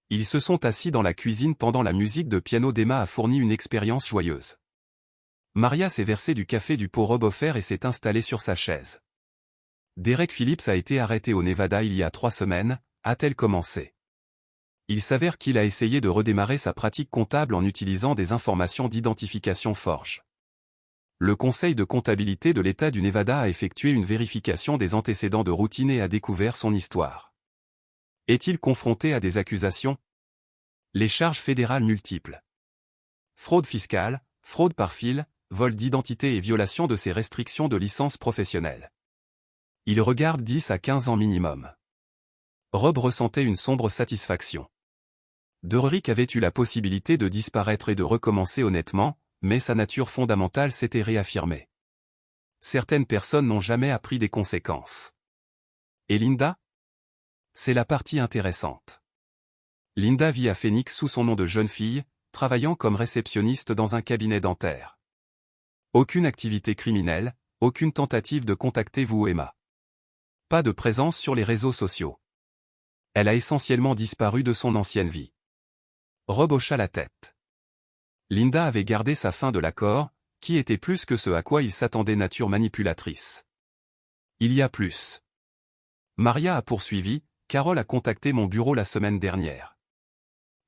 [SPEAKER 1] Ils se sont assis dans la cuisine pendant la musique de piano d'Emma a fourni une expérience joyeuse. Maria s'est versé du café du pot Rob offert et s'est installée sur sa chaise. Derek Phillips a été arrêté au Nevada il y a 3 semaines, a-t-elle commencé. Il s'avère qu'il a essayé de redémarrer sa pratique comptable en utilisant des informations d'identification Forge. Le Conseil de comptabilité de l'État du Nevada a effectué une vérification des antécédents de routine et a découvert son histoire. Est-il confronté à des accusations? Les charges fédérales multiples. Fraude fiscale, fraude par fil, vol d'identité et violation de ses restrictions de licence professionnelle. Il regarde 10 à 15 ans minimum. Rob ressentait une sombre satisfaction. Derrick avait eu la possibilité de disparaître et de recommencer honnêtement, mais sa nature fondamentale s'était réaffirmée. Certaines personnes n'ont jamais appris des conséquences. Et Linda? C'est la partie intéressante. Linda vit à Phoenix sous son nom de jeune fille, travaillant comme réceptionniste dans un cabinet dentaire. Aucune activité criminelle, aucune tentative de contacter vous ou Emma. Pas de présence sur les réseaux sociaux. Elle a essentiellement disparu de son ancienne vie. Rob hocha la tête. Linda avait gardé sa fin de l'accord, qui était plus que ce à quoi il s'attendait, nature manipulatrice. Il y a plus. Maria a poursuivi, Carole a contacté mon bureau la semaine dernière.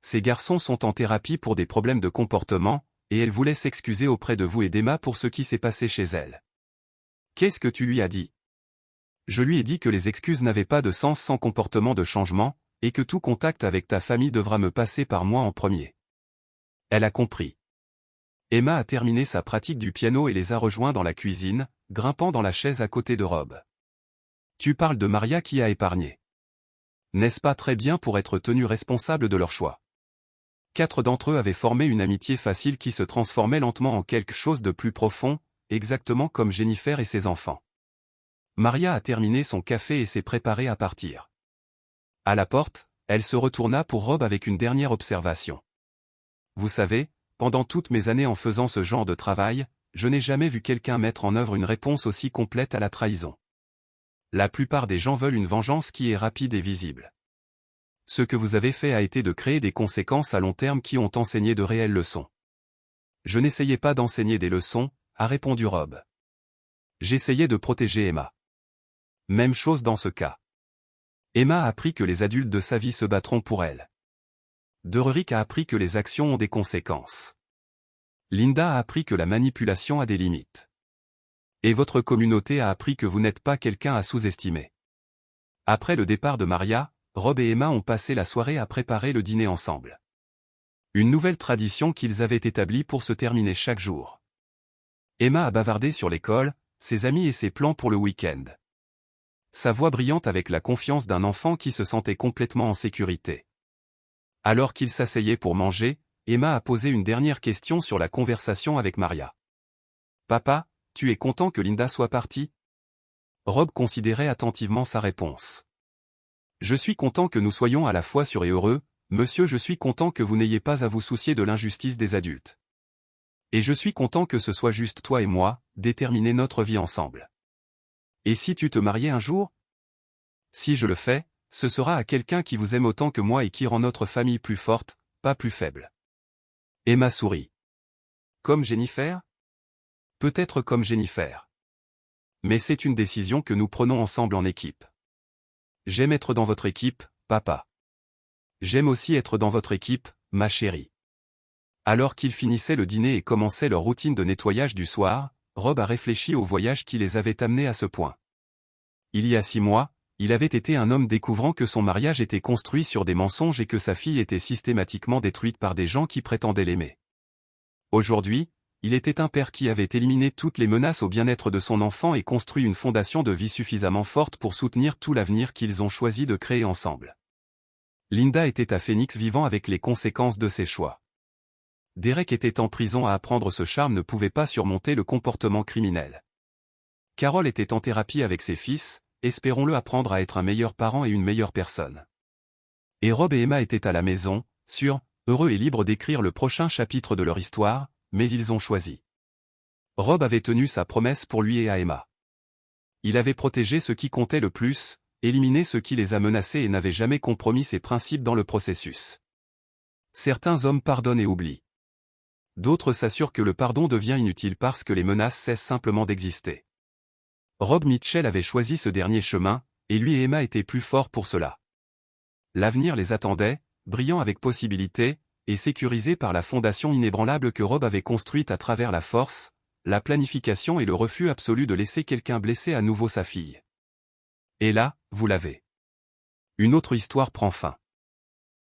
[SPEAKER 1] Ces garçons sont en thérapie pour des problèmes de comportement, et elle voulait s'excuser auprès de vous et d'Emma pour ce qui s'est passé chez elle. Qu'est-ce que tu lui as dit? Je lui ai dit que les excuses n'avaient pas de sens sans comportement de changement, et que tout contact avec ta famille devra me passer par moi en premier. Elle a compris. Emma a terminé sa pratique du piano et les a rejoints dans la cuisine, grimpant dans la chaise à côté de Rob. Tu parles de Maria qui a épargné. N'est-ce pas très bien pour être tenu responsable de leur choix? 4 d'entre eux avaient formé une amitié facile qui se transformait lentement en quelque chose de plus profond, exactement comme Jennifer et ses enfants. Maria a terminé son café et s'est préparée à partir. À la porte, elle se retourna pour Rob avec une dernière observation. Vous savez, pendant toutes mes années en faisant ce genre de travail, je n'ai jamais vu quelqu'un mettre en œuvre une réponse aussi complète à la trahison. La plupart des gens veulent une vengeance qui est rapide et visible. Ce que vous avez fait a été de créer des conséquences à long terme qui ont enseigné de réelles leçons. Je n'essayais pas d'enseigner des leçons, a répondu Rob. J'essayais de protéger Emma. Même chose dans ce cas. Emma a appris que les adultes de sa vie se battront pour elle. Derrick a appris que les actions ont des conséquences. Linda a appris que la manipulation a des limites. Et votre communauté a appris que vous n'êtes pas quelqu'un à sous-estimer. Après le départ de Maria, Rob et Emma ont passé la soirée à préparer le dîner ensemble. Une nouvelle tradition qu'ils avaient établie pour se terminer chaque jour. Emma a bavardé sur l'école, ses amis et ses plans pour le week-end. Sa voix brillante avec la confiance d'un enfant qui se sentait complètement en sécurité. Alors qu'il s'asseyait pour manger, Emma a posé une dernière question sur la conversation avec Maria. « Papa, tu es content que Linda soit partie ?» Rob considérait attentivement sa réponse. « Je suis content que nous soyons à la fois sûrs et heureux, monsieur, je suis content que vous n'ayez pas à vous soucier de l'injustice des adultes. Et je suis content que ce soit juste toi et moi, déterminer notre vie ensemble. Et si tu te mariais un jour? Si je le fais, ce sera à quelqu'un qui vous aime autant que moi et qui rend notre famille plus forte, pas plus faible. » Emma sourit. Comme Jennifer? Peut-être comme Jennifer. Mais c'est une décision que nous prenons ensemble en équipe. J'aime être dans votre équipe, papa. J'aime aussi être dans votre équipe, ma chérie. Alors qu'ils finissaient le dîner et commençaient leur routine de nettoyage du soir, Rob a réfléchi au voyage qui les avait amenés à ce point. Il y a 6 mois, il avait été un homme découvrant que son mariage était construit sur des mensonges et que sa fille était systématiquement détruite par des gens qui prétendaient l'aimer. Aujourd'hui, il était un père qui avait éliminé toutes les menaces au bien-être de son enfant et construit une fondation de vie suffisamment forte pour soutenir tout l'avenir qu'ils ont choisi de créer ensemble. Linda était à Phoenix vivant avec les conséquences de ses choix. Derek était en prison à apprendre ce charme ne pouvait pas surmonter le comportement criminel. Carole était en thérapie avec ses fils, espérons-le apprendre à être un meilleur parent et une meilleure personne. Et Rob et Emma étaient à la maison, sûrs, heureux et libres d'écrire le prochain chapitre de leur histoire, mais ils ont choisi. Rob avait tenu sa promesse pour lui et à Emma. Il avait protégé ce qui comptait le plus, éliminé ce qui les a menacés et n'avait jamais compromis ses principes dans le processus. Certains hommes pardonnent et oublient. D'autres s'assurent que le pardon devient inutile parce que les menaces cessent simplement d'exister. Rob Mitchell avait choisi ce dernier chemin, et lui et Emma étaient plus forts pour cela. L'avenir les attendait, brillant avec possibilité, et sécurisé par la fondation inébranlable que Rob avait construite à travers la force, la planification et le refus absolu de laisser quelqu'un blesser à nouveau sa fille. Et là, vous l'avez. Une autre histoire prend fin.